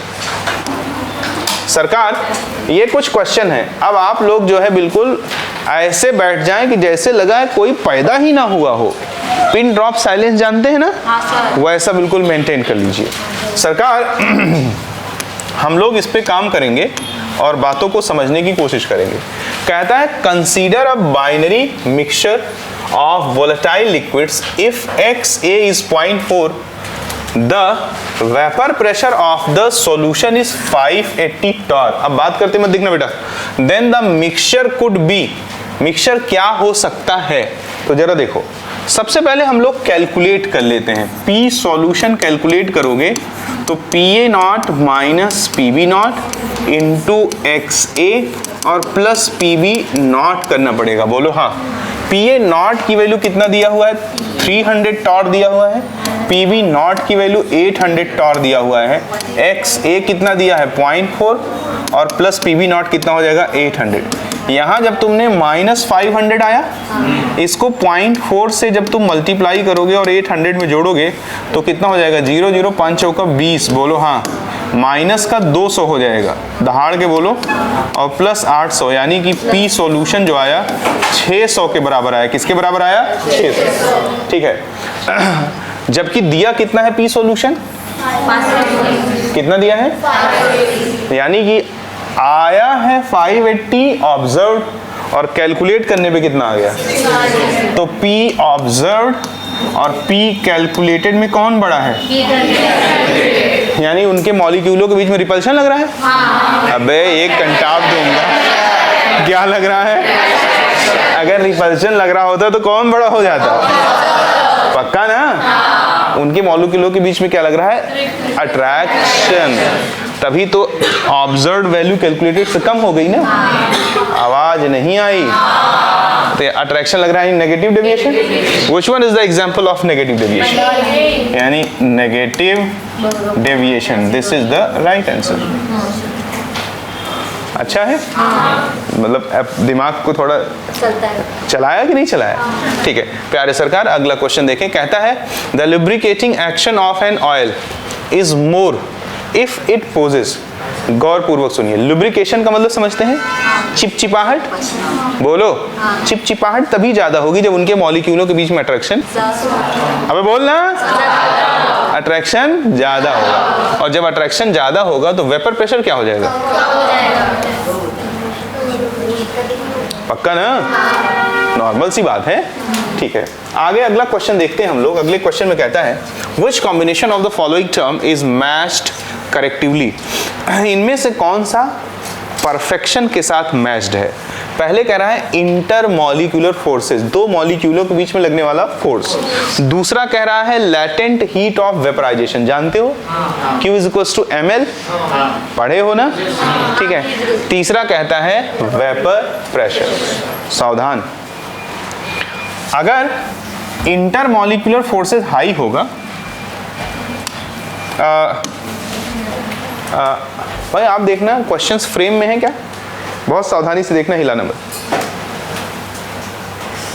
सरकार ये कुछ क्वेश्चन है, अब आप लोग जो है बिल्कुल ऐसे बैठ जाएं कि जैसे लगा है कोई पैदा ही ना हुआ हो। पिन ड्रॉप साइलेंस जानते हैं ना, वैसा बिल्कुल मेंटेन कर लीजिए। सरकार हम लोग इस पे काम करेंगे और बातों को समझने की कोशिश करेंगे। कहता है consider a binary mixture of volatile liquids if XA is 0.4, the vapor pressure of the solution is 580 torr। अब बात करते मत दिखना बेटा। Then the mixture could be, mixture क्या हो सकता है? तो जरा देखो, सबसे पहले हम लोग कैलकुलेट कर लेते हैं। P सॉल्यूशन कैलकुलेट करोगे तो PA not minus PB not into XA और प्लस PB नॉट करना पड़ेगा। बोलो हाँ। PA नॉट की वैल्यू कितना दिया हुआ है? 300 टॉर दिया हुआ है। PB नॉट की वैल्यू 800 टॉर दिया हुआ है। XA कितना दिया है? 0.4 और प्लस PB नॉट कितना हो जाएगा? 800। यहाँ जब तुमने -500 आया, इसको 0.4 से जब तुम मल्टीप्लाई करोगे और 800 में जोड़ोगे तो कितना हो जाएगा? 0 0 5 चौका 20। बोलो हाँ। माइनस का 200 हो जाएगा, दहाड़ के बोलो, और प्लस 800, यानी कि P सॉल्यूशन जो आया 600 के बराबर आया। किसके बराबर आया? 600। ठीक है। जबकि दिया कितना है P सॉल्यूशन? कितना दिया है? यानी कि आया है 580 ऑब्जर्व्ड, और कैलकुलेट करने पे कितना आ गया? तो P ऑब्जर्व्ड और P कैलकुलेटेड में कौन बड़ा है? यानी उनके मॉलिक्यूलों के बीच में रिपल्शन लग रहा है। अबे एक कंटाप दूंगा, क्या लग रहा है? अगर रिपल्शन लग रहा होता तो कौन बड़ा हो जाता? पक्का ना? उनके मॉलिक्यूलों के बीच में क्या लग रहा है? अट्रैक्शन। तभी तो ऑब्जर्व्ड वैल्यू कैलकुलेटेड से कम हो गई ना। आवाज नहीं आई। तो अट्रैक्शन लग रहा है negative deviation. Which one is the example of negative deviation? यानी negative deviation, this is the right answer. अच्छा है, मतलब अब दिमाग को थोड़ा चलाया कि नहीं चलाया? ठीक है प्यारे सरकार, अगला क्वेश्चन देखें। कहता है the lubricating action of an oil is more if it possesses, गौर पूर्वक सुनिए, लुब्रिकेशन का मतलब समझते हैं? चिपचिपाहट। बोलो, चिपचिपाहट तभी ज्यादा होगी जब उनके मॉलिक्यूलों के बीच में अट्रैक्शन, अबे बोलना, अट्रैक्शन ज्यादा होगा। और जब अट्रैक्शन ज्यादा होगा तो वेपर प्रेशर क्या हो जाएगा? पक्का ना? नॉर्मल सी बात है। ठीक है, आगे अगला क्वेश्चन देखते हैं हम लोग। अगले क्वेश्चन में कहता है which combination of the following term is matched correctively, इनमें से कौन सा परफेक्शन के साथ मैच्ड है। पहले कह रहा है इंटर मॉलिक्यूलर फोर्सेस, दो मॉलिक्यूलों के बीच में लगने वाला फोर्स। दूसरा कह रहा है लैटेंट हीट ऑफ वेपराइजेशन, जानते हो Q = ml, पढ़े हो ना, ठीक है। तीसरा कहता है वेपर प्रेशर। सावधान, अगर इंटर मॉलिक्यूलर फोर्सेस हाई होगा, भाई आप देखना क्वेश्चंस फ्रेम में है क्या, बहुत सावधानी से देखना, हिलाना मत,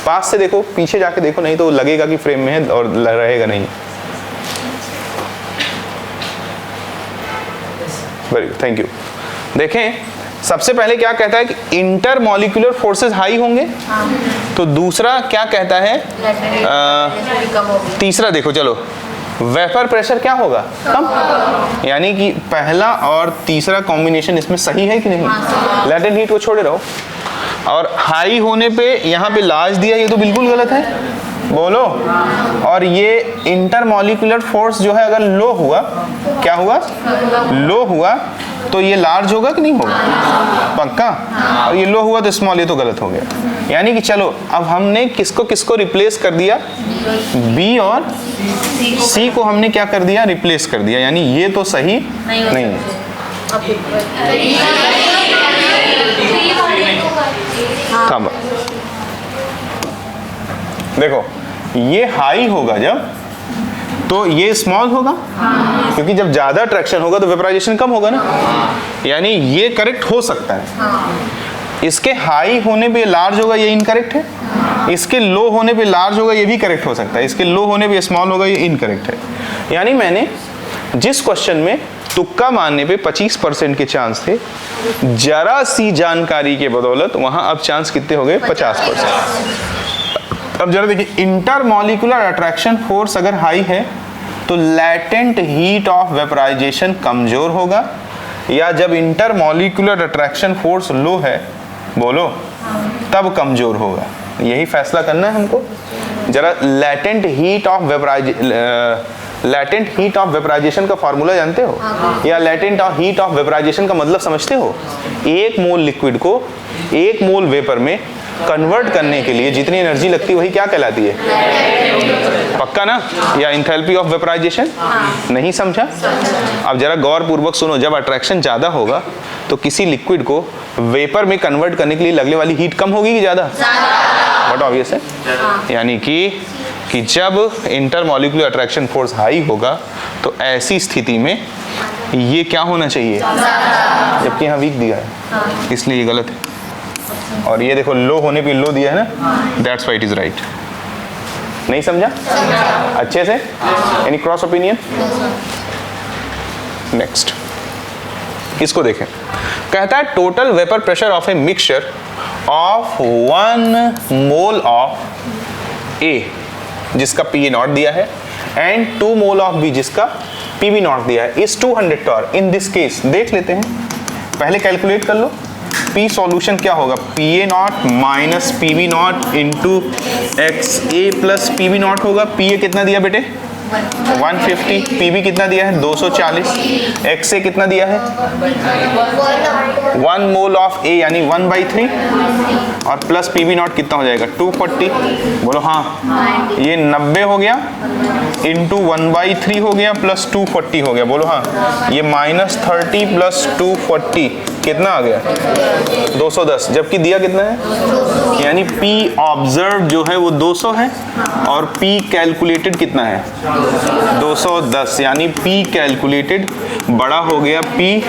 पास से देखो, पीछे जाके देखो, नहीं तो लगेगा कि फ्रेम में है और रहेगा नहीं। Very good, thank you. देखें, सबसे पहले क्या कहता है कि इंटर मॉलिक्यूलर फोर्सेस हाई होंगे, तो दूसरा क्या कहता है, तीसरा देखो, चलो वेपर प्रेशर क्या होगा, कम। यानी कि पहला और तीसरा कॉम्बिनेशन इसमें सही है कि नहीं। लैटेंट हीट को छोड़े रहो, और हाई होने पे यहाँ पे लार्ज दिया, ये तो बिल्कुल गलत है, बोलो। और ये इंटर मॉलिक्यूलर फोर्स जो है अगर लो हुआ, क्या हुआ, लो हुआ, तो ये लार्ज होगा कि नहीं होगा, पक्का। और ये लो हुआ तो स्मॉल, ये तो गलत हो गया। यानी कि चलो अब हमने किसको किसको रिप्लेस कर दिया, बी और सी को हमने क्या कर दिया, रिप्लेस कर दिया, यानी ये तो सही नहीं है। देखो ये हाई होगा जब, तो ये स्मॉल होगा, क्योंकि जब ज्यादा अट्रैक्शन होगा तो वेपराइजेशन कम होगा ना, यानी ये करेक्ट हो सकता है। इसके हाई होने पे लार्ज होगा, ये इनकरेक्ट है। इसके लो होने पे लार्ज होगा, ये भी करेक्ट हो सकता है। इसके लो होने पे स्मॉल होगा, ये इनकरेक्ट है। यानी मैंने जिस क्वेश्चन में तुक्का मारने पे 25% के चांस थे, जरा सी जानकारी के बदौलत वहां अब चांस कितने हो गए, 50%। अब जरा देखिए, इंटर मॉलिक्यूलर अट्रैक्शन फोर्स अगर हाई है तो लैटेंट हीट ऑफ वेपराइजेशन कमजोर होगा, या जब इंटर मॉलिक्यूलर अट्रैक्शन फोर्स लो है, बोलो, तब कमजोर होगा। यही फैसला करना है हमको। जरा लैटेंट हीट ऑफ वेपराइजेशन का फार्मूला जानते हो, या लैटेंट हीट ऑफ वेपराइजेशन का मतलब समझते हो? एक मोल लिक्विड को एक मोल वेपर में कन्वर्ट करने के लिए जितनी एनर्जी लगती है वही क्या कहलाती है, पक्का ना, या एंथैल्पी ऑफ वेपराइजेशन। नहीं समझा? अब जरा गौर पूर्वक सुनो, जब अट्रैक्शन ज्यादा होगा तो किसी लिक्विड को वेपर में कन्वर्ट करने के लिए लगने वाली हीट कम होगी कि ज्यादा? बहुत ऑब्वियस है। यानी कि जब इंटरमॉलिक्यूलर अट्रैक्शन फोर्स हाई होगा तो ऐसी स्थिति में ये क्या होना चाहिए, जबकि यहाँ वीक दिया है, इसलिए ये गलत है। और ये देखो लो होने पे लो दिया है ना, that's why it is right. नहीं समझा अच्छे से? Any cross opinion? नेक्स्ट इसको देखें, कहता है total vapour pressure of a mixture of 1 mole of A जिसका PA0 दिया है एंड 2 मोल ऑफ बी जिसका PB0 दिया है is 200 torr. In this case देख लेते हैं, पहले कैलकुलेट कर लो। P सॉल्यूशन क्या होगा, PA0 minus PB0 into XA plus PB0 होगा। PA कितना दिया बेटे, 150, PB कितना दिया है 240, XA कितना दिया है 1 मोल ऑफ A यानी 1/3, और प्लस PB0 कितना हो जाएगा 240। बोलो हाँ, ये 90 हो गया इंटू 1/3 हो गया प्लस 240 हो गया। बोलो हाँ, ये -30 प्लस 240 कितना आ गया 210, जबकि दिया कितना है, यानी P ऑब्जर्व जो है वो 200 है और P कैलकुलेटेड कितना है 210, यानी P कैलकुलेटेड बड़ा हो गया P,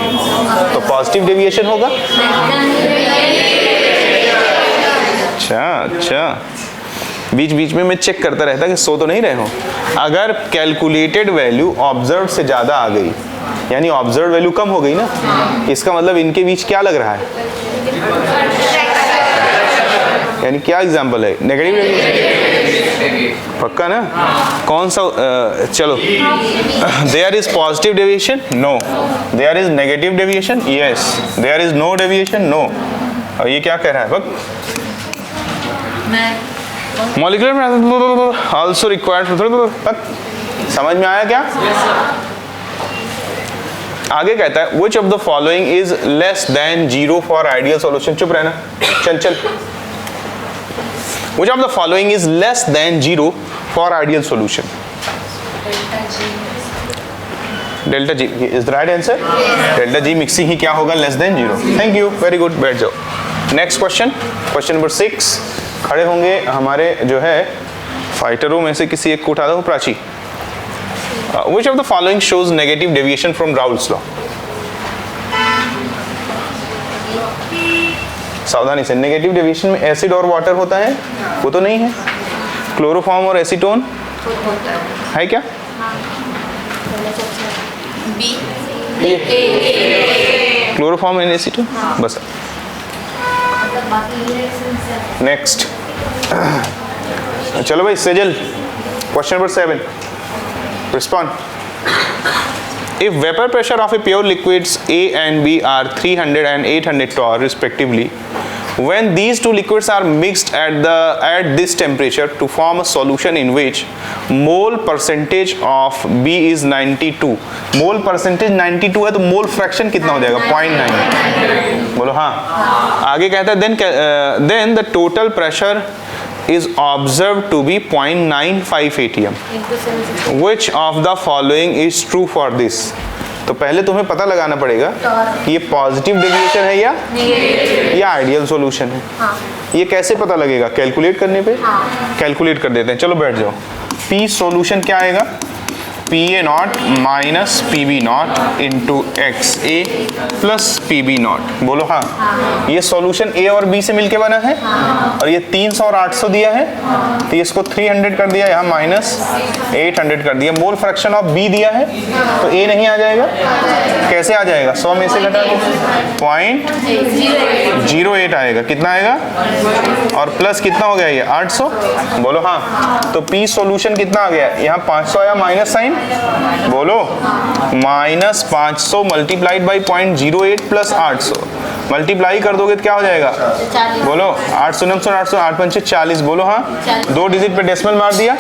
तो पॉजिटिव डेविएशन होगा। अच्छा, बीच बीच में मैं चेक करता रहता कि सो तो नहीं रहे हो। अगर कैलकुलेटेड वैल्यू ऑब्जर्व से ज्यादा आ गई यानी ऑब्जर्व वैल्यू कम हो गई ना, इसका मतलब इनके बीच क्या लग रहा है, यानी क्या एग्जांपल है, नेगेटिव डेविएशन, पक्का ना। कौन सा चलो, there is positive deviation, no. There is negative deviation, yes. There is no deviation, no. और ये क्या कह रहा है, बक मॉलिक्यूलर आल्सो रिक्वायर्ड, समझ में आया क्या? आगे कहता है which of the following is less than 0 for ideal solution. चुप रहना, चल which of the following is less than 0 for ideal solution. Delta G is the right answer. Delta G mixing ही क्या होगा, less than 0. Thank you, very good. बैठ जाओ. Next question, question number 6. खड़े होंगे हमारे जो है फाइटरों में से किसी एक को उठा दो. Prachi, which of the following shows negative deviation from Raoult's law. सावधानी से. नेगेटिव डेविएशन में एसिड और वाटर होता है, वो तो नहीं है. क्लोरोफॉर्म और एसीटोन है क्या? क्लोरोफॉर्म एंड एसीटोन बस. नेक्स्ट चलो भाई Sejal, question number 7. Respond. If vapor pressure of a pure liquids A and B are 300 and 800 torr respectively, when these two liquids are mixed at this temperature to form a solution in which mole percentage of B is 92. Mole percentage 92 है तो mole fraction कितना हो जाएगा? 0.9. बोलो हाँ. आगे कहता है then the total pressure is observed to be 0.95 atm. Which of the following is true for this? तो पहले तुम्हें पता लगाना पड़ेगा कि ये पॉजिटिव डेविएशन है या आइडियल सॉल्यूशन है. ये कैसे पता लगेगा? कैलकुलेट करने पे. कैलकुलेट कर देते हैं. चलो बैठ जाओ. पी सॉल्यूशन क्या आएगा? PA not minus PB not into XA plus PB not. बोलो हाँ. ये सॉल्यूशन A और B से मिलके बना है और ये 300 और 800 दिया है तो इसको 300 कर दिया, यहाँ माइनस 800 कर दिया. मोल फ्रैक्शन ऑफ B दिया है तो A नहीं आ जाएगा. कैसे आ जाएगा? 100 में से घटा के 0.08 आएगा. कितना आएगा? और प्लस कितना हो गया ये? 800. बोलो हाँ. तो P सॉल्यूशन कितना आ गया? यहाँ 500 आया माइनस साइन. बोलो minus 500 multiplied by 0.08 plus 800 multiply कर दोगे तो क्या हो जाएगा? बोलो 800 900 800 8 5 40. बोलो हाँ. 2 डिजिट पे डेसिमल मार दिया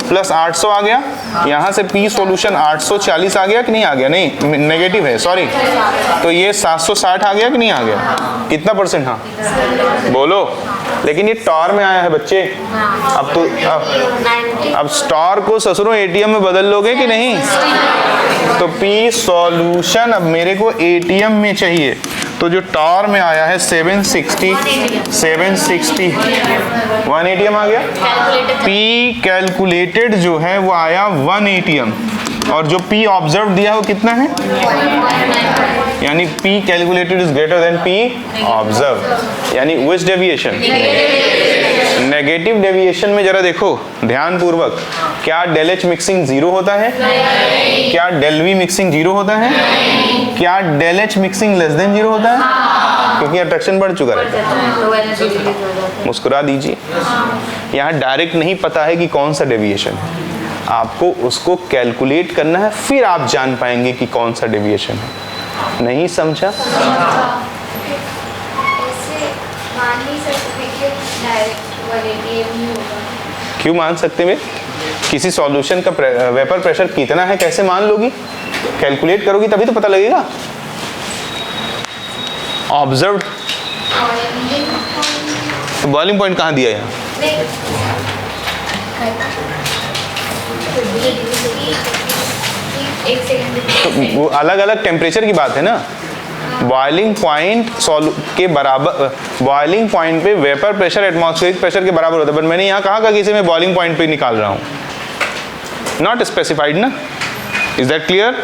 प्लस 800 आ गया. यहाँ से पी सॉल्यूशन 840 आ गया कि नहीं आ गया? नहीं, नेगेटिव है, सॉरी. तो ये 760 आ गया कि नहीं आ गया? कितना परसेंट? हाँ बोलो. लेकिन ये टॉर में आया है बच्चे. अब तो अब स्टॉर को ससुरों एटीएम में बदल लोगे कि नहीं? तो पी सॉल्यूशन अब मेरे को एटीएम में चाहिए. तो जो टॉर में आया है 760 1 एटीएम आ गया. पी कैलकुलेटेड जो है वो आया 1 एटीएम और जो पी ऑब्जर्व दिया वो कितना है? यानी P calculated is greater than P observe. यानी विच डेविएशन? नेगेटिव डेविएशन में जरा देखो ध्यान पूर्वक. क्या डेल एच मिक्सिंग 0 होता है? क्या डेल वी मिक्सिंग 0 होता है? क्या del H mixing less than 0 होता है? क्योंकि अट्रैक्शन बढ़ चुका है. मुस्कुरा दीजिए. यहाँ डायरेक्ट नहीं पता है कि कौन सा डेविएशन है. आपको उसको कैलकुलेट करना है, फिर आप जान पाएंगे कि कौन सा डेविएशन है. नहीं समझा? क्यों मान सकते हैं? किसी सॉल्यूशन का वेपर प्रेशर कितना है कैसे मान लोगी? कैलकुलेट करोगी तभी तो पता लगेगा. ऑब्जर्व तो बॉइलिंग पॉइंट कहाँ दिया यहाँ? तो वो अलग अलग टेम्परेचर की बात है ना. बॉइलिंग पॉइंट के बराबर, बॉइलिंग पॉइंट पे वेपर प्रेशर एटमॉस्फेरिक प्रेशर के बराबर होता है. बट मैंने यहाँ कहा कि इसे मैं बॉइलिंग पॉइंट पे निकाल रहा हूँ. नॉट स्पेसिफाइड ना. Is that clear?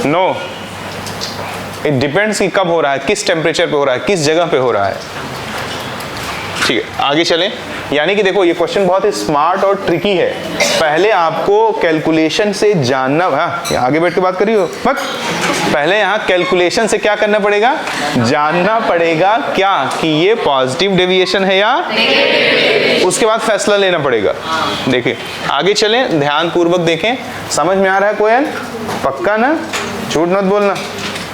No, it depends कि कब हो रहा है, किस टेम्परेचर पे हो रहा है, किस जगह पे हो रहा है. ठीक है आगे चलें. यानी कि देखो ये क्वेश्चन बहुत ही स्मार्ट और ट्रिकी है. पहले आपको कैलकुलेशन से जानना. हाँ आगे बैठ के बात करिए मत. पहले यहाँ कैलकुलेशन से क्या करना पड़ेगा? जानना पड़ेगा क्या कि ये पॉजिटिव डेविएशन है या उसके बाद फैसला लेना पड़ेगा. देखिए आगे चलें, ध्यान पूर्वक देखें. समझ में आ रहा है कोयल? पक्का ना? झूठ मत बोलना.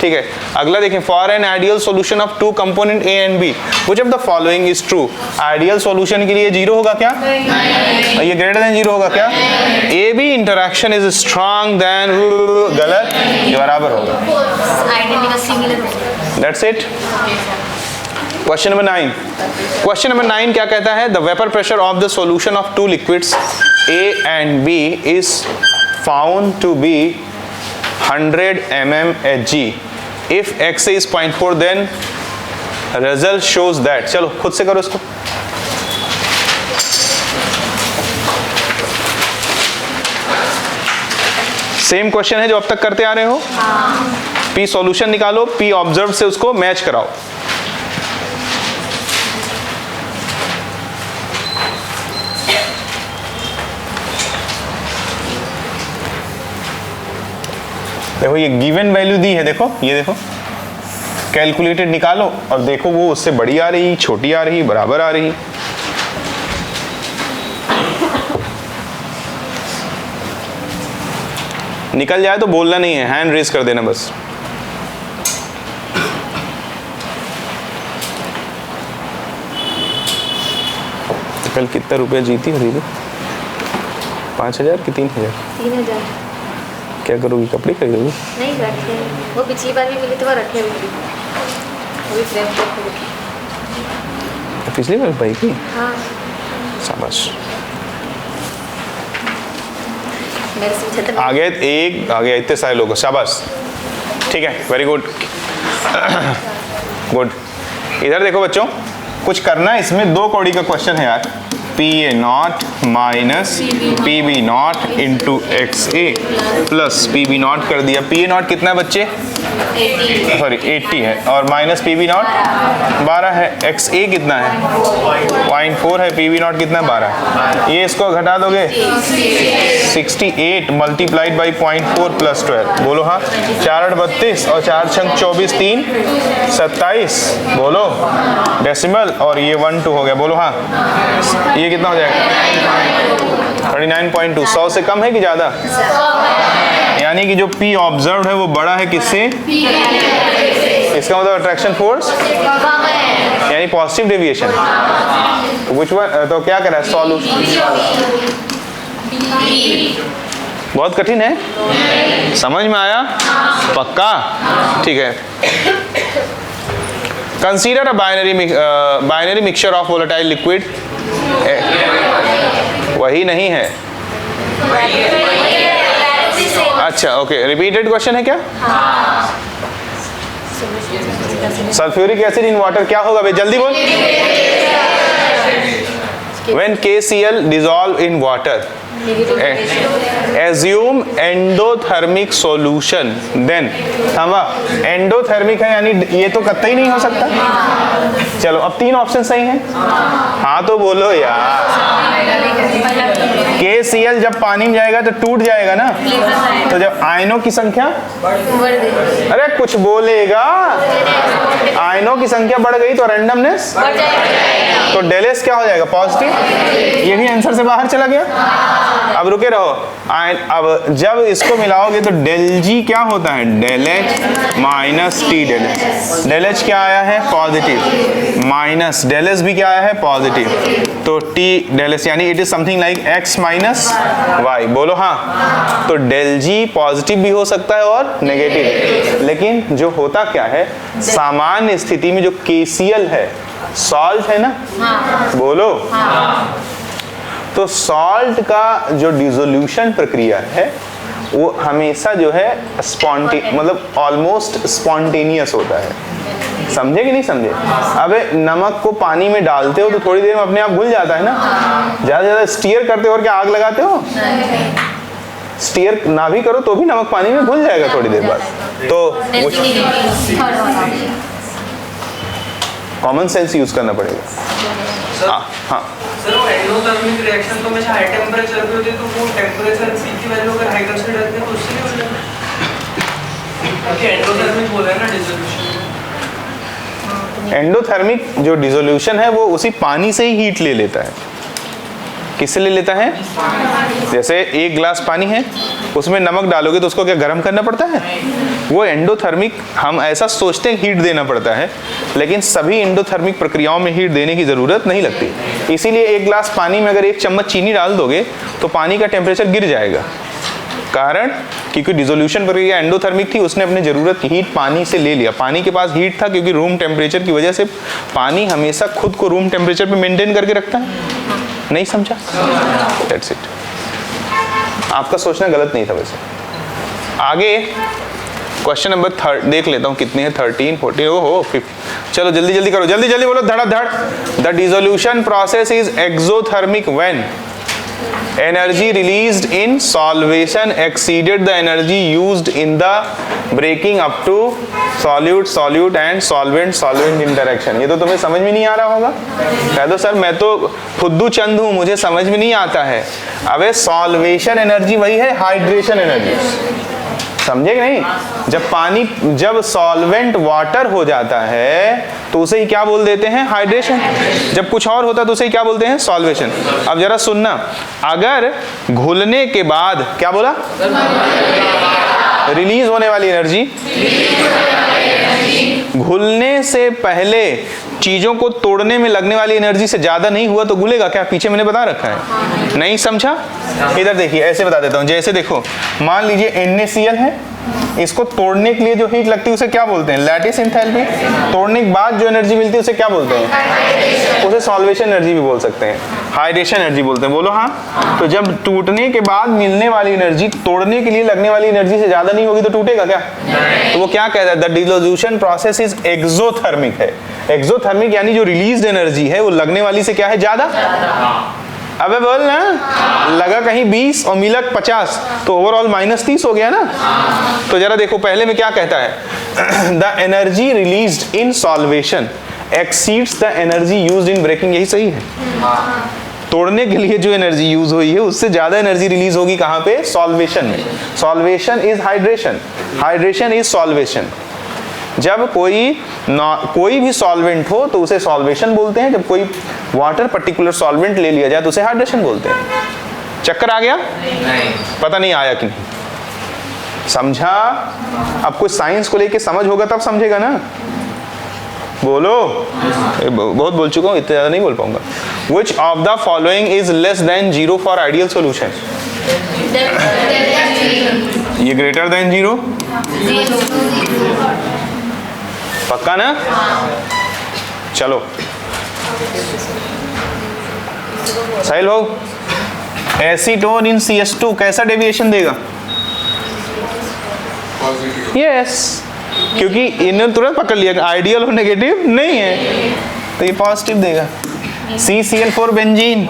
ठीक है, अगला देखें, for an ideal solution of two component A and B which of the following is true. Ideal solution के लिए 0 होगा क्या? नहीं। ये ग्रेटर देन 0 होगा क्या? A B interaction is strong then, गलत, ये बराबर होगा। आइडेंटिटी का सिमिलर होगा। That's it. Question number 9। Question number 9 क्या कहता है? The vapour pressure of the solution of two liquids A and B is found to be 100 mm Hg. If X is 0.4 then result shows that। चलो खुद से करो इसको। Same question है जो अब तक करते आ रहे हो। P सॉल्यूशन निकालो, P ऑब्जर्व से उसको मैच कराओ। देखो ये गिवन वैल्यू दी है, देखो ये देखो, कैलकुलेटेड निकालो और देखो वो उससे बड़ी आ रही, छोटी आ रही, बराबर आ रही। निकल जाए तो बोलना नहीं है, हैंड रेज कर देना बस। तो कल कितना रुपया जीती हो रही? 5,000 कि 3,000? 3,000। क्या करोगी, कपड़े खरीदोगी? नहीं रखे, वो पिछली बार भी मिली तो वो रखे हुए थे, अभी फ्रेम पे रखे। पिछली बार भाई की? हाँ, शाबाश। मेरे से छतर आगे एक, आगे इतने सारे लोग, शाबाश, ठीक है, वेरी गुड गुड। इधर देखो बच्चों, कुछ करना है इसमें। 2 कौड़ी का क्वेश्चन है यार। PA0 minus PB0 into XA plus PB0 कर दिया। PA0 कितना है बच्चे? 80 है, और माइनस PB0 12 है। XA कितना है? 0.4 है। PB0 कितना है? 12 है। ये इसको घटा दोगे, 68 मल्टीप्लाइड बाई 0.4 प्लस 12। बोलो हाँ। 4 8 32 और 4 6 24 3 27। बोलो डेसिमल, और ये 1 2 हो गया। बोलो हाँ। ये कितना हो जाएगा? 39.2। 100 से कम है कि ज़्यादा? यानी कि जो P ऑब्जर्व है वो बड़ा है किससे? इसका मतलब अट्रैक्शन फोर्स यानी पॉजिटिव डेविएशन। Which one? तो क्या करा है? सॉल्यूशन। बहुत कठिन है, समझ में आया? पक्का? ठीक है। Consider a binary mixture of volatile liquid. वही नहीं है। अच्छा ओके, रिपीटेड क्वेश्चन है क्या? सल्फ्यूरिक एसिड इन वाटर क्या होगा भाई? जल्दी बोल। When KCl dissolve in water, assume endothermic solution, then endothermic है यानी ये तो कतई नहीं हो सकता। चलो अब 3 ऑप्शन सही हैं। हाँ तो बोलो यार। KCl जब पानी में जाएगा तो टूट जाएगा ना, तो जब आयनों की संख्या, अरे कुछ बोलेगा, आयनों की संख्या बढ़ गई तो रैंडमनेस, तो डेल एस क्या हो जाएगा? पॉजिटिव। ये भी आंसर से बाहर चला गया। अब रुके रहो। अब जब इसको मिलाओगे तो डेल जी क्या होता है? Del H minus T del H. Del H क्या आया है? पॉजिटिव, माइनस डेल एस भी क्या आया है? पॉजिटिव। तो टी डेल एस यानी it is something like X minus Y. बोलो हाँ। तो डेल जी पॉजिटिव भी हो सकता है और नेगेटिव। लेकिन जो होता क्या है, सामान्य स्थिति में जो KCl है, सॉल्ट है ना? बोलो। तो सॉल्ट का जो डिसोल्यूशन प्रक्रिया है वो हमेशा जो है मतलब ऑलमोस्ट स्पॉन्टेनियस होता है। समझे कि नहीं समझे? अबे नमक को पानी में डालते हो तो थोड़ी देर में अपने आप घुल जाता है ना। ज्यादा ज्यादा स्टीयर करते हो और क्या आग लगाते हो? स्टीयर ना भी करो तो भी नमक पानी में घुल जाएगा थोड़ी देर बाद। तो कॉमन सेंस यूज करना पड़ेगा। हाँ सर, वो एंडोथर्मिक रिएक्शन तो हमेशा हाई टेम्परेचर पे होती है, तो वो टेम्परेचर P की वैल्यू अगर हाई कंसीडर करते हैं तो उससे भी हो जाएगा। क्योंकि एंडोथर्मिक बोला है ना डिसोल्यूशन। एंडोथर्मिक जो डिसोल्यूशन है वो उसी पानी से ही हीट ले लेता है। किससे ले लेता है? जैसे एक गिलास पानी है, उसमें नमक डालोगे तो उसको क्या गर्म करना पड़ता है? वो एंडोथर्मिक, हम ऐसा सोचते हैं हीट देना पड़ता है, लेकिन सभी एंडोथर्मिक प्रक्रियाओं में हीट देने की ज़रूरत नहीं लगती। इसीलिए एक गिलास पानी में अगर 1 चम्मच चीनी डाल दोगे तो पानी का टेम्परेचर गिर जाएगा। कारण क्योंकि डिसोल्यूशन प्रक्रिया एंडोथर्मिक थी, उसने अपनी ज़रूरत की हीट पानी से ले लिया। पानी के पास हीट था क्योंकि रूम टेम्परेचर की वजह से पानी हमेशा खुद को रूम टेम्परेचर पे मेंटेन करके रखता है। नहीं समझा? That's it. आपका सोचना गलत नहीं था वैसे। आगे क्वेश्चन नंबर 3 देख लेता हूँ कितने हैं, 13, 14, ओहो 50। चलो जल्दी जल्दी करो, जल्दी जल्दी बोलो, धड़ाधड़। The dissolution process is exothermic when energy released in solvation exceeded the energy used in the breaking up to solute and solvent interaction। ये तो तुम्हें समझ में नहीं आ रहा होगा। कह दो सर मैं तो फुद्दू चंद हूँ, मुझे समझ में नहीं आता है। अबे सॉल्वेशन एनर्जी वही है हाइड्रेशन एनर्जी, समझे कि नहीं? जब सॉल्वेंट वाटर हो जाता है तो उसे ही क्या बोल देते हैं? हाइड्रेशन। जब कुछ और होता है तो उसे ही क्या बोलते हैं? सॉल्वेशन। अब जरा सुनना, अगर घुलने के बाद क्या बोला? रिलीज होने वाली एनर्जी घुलने से पहले चीजों को तोड़ने में लगने वाली एनर्जी से ज्यादा नहीं हुआ तो घुलेगा क्या? पीछे मैंने बता रखा है, नहीं समझा? इधर देखिए, ऐसे बता देता हूं। जैसे देखो, मान लीजिए NaCl है, इसको तोड़ने के लिए जो हीट लगती है उसे क्या बोलते हैं? Lattice enthalpy. तोड़ने के बाद जो एनर्जी मिलती है उसे क्या बोलते हैं? उसे सॉल्वेशन एनर्जी भी बोल सकते हैं, हाइड्रेशन एनर्जी बोलते हैं। बोलो हाँ। तो जब टूटने के बाद मिलने वाली एनर्जी तोड़ने के लिए लगने वाली एनर्जी से ज्यादा नहीं होगी तो टूटेगा क्या? तो वो क्या कहता है? The dissolution process is exothermic है। एक्सोथर्मिक यानी जो रिलीज्ड एनर्जी है वो लगने वाली से क्या है? ज्यादा। अबे बोल ना, लगा कहीं 20 और मिला 50 तो ओवरऑल -30 हो गया ना। तो जरा देखो पहले में क्या कहता है? The energy released in solvation exceeds the energy used in breaking. यही सही है। तोड़ने के लिए जो एनर्जी यूज हुई है उससे ज्यादा एनर्जी रिलीज होगी कहां पे? सॉल्वेशन में। Solvation is hydration, hydration is solvation. जब कोई भी सॉल्वेंट हो तो उसे सॉल्वेशन बोलते हैं, जब कोई वाटर पर्टिकुलर सॉल्वेंट ले लिया जाए तो उसे हाइड्रेशन बोलते हैं। चक्कर आ गया? नहीं। पता नहीं आया कि नहीं समझा? अब कुछ साइंस को लेके समझ होगा तब समझेगा ना। बोलो, बहुत बोल चुका हूं, इतना ज्यादा नहीं बोल पाऊंगा। Which of the following is less than 0 for ideal solution? ये ग्रेटर देन 0? पक्का ना? चलो साहिल हो, एसीटोन इन CH2 कैसा डेविएशन देगा? यस, क्योंकि इन्होंने तुरंत पकड़ लिया आइडियल और नेगेटिव नहीं है तो ये पॉजिटिव देगा। CCl4 बेंजीन,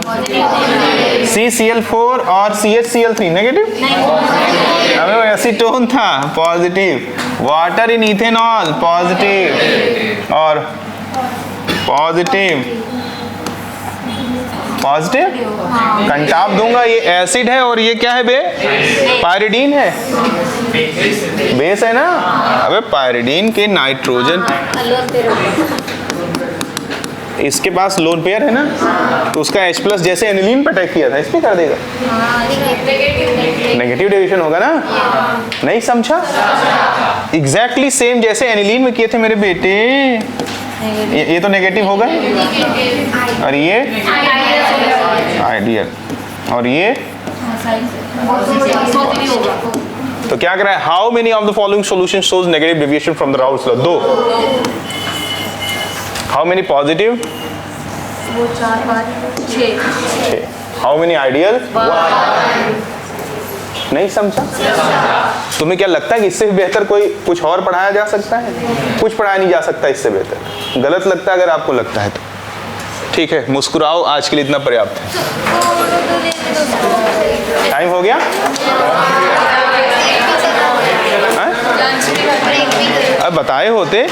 CCl4 और CHCl3 नेगेटिव। हमें वो एसीटोन था positive, water in ethanol positive और पॉजिटिव कंटाप दूंगा। ये एसिड है और ये क्या है बे? पायरिडीन है, बेस है ना। अबे पायरिडीन के नाइट्रोजन, इसके पास लोन पेयर है ना, तो उसका H+ जैसे एनिलीन पे अटैक किया था इस पे कर देगा, नेगेटिव डेविएशन होगा ना। नहीं समझा? एग्जैक्टली सेम जैसे एनिलीन में किए थे मेरे बेटे। ये तो नेगेटिव होगा और ये आइडियल और ये तो क्या कर रहा है? How many of the following solution shows negative deviation from the Raoult's law? 2। How many positive? 4, 5, 6। How many ideal? 1। नहीं समझा? तुम्हें क्या लगता है कि इससे भी बेहतर कोई कुछ और पढ़ाया जा सकता है? कुछ पढ़ाया नहीं जा सकता इससे बेहतर। गलत लगता है अगर आपको लगता है तो ठीक है, मुस्कुराओ, आज के लिए इतना पर्याप्त है। टाइम हो गया? अब बताए होते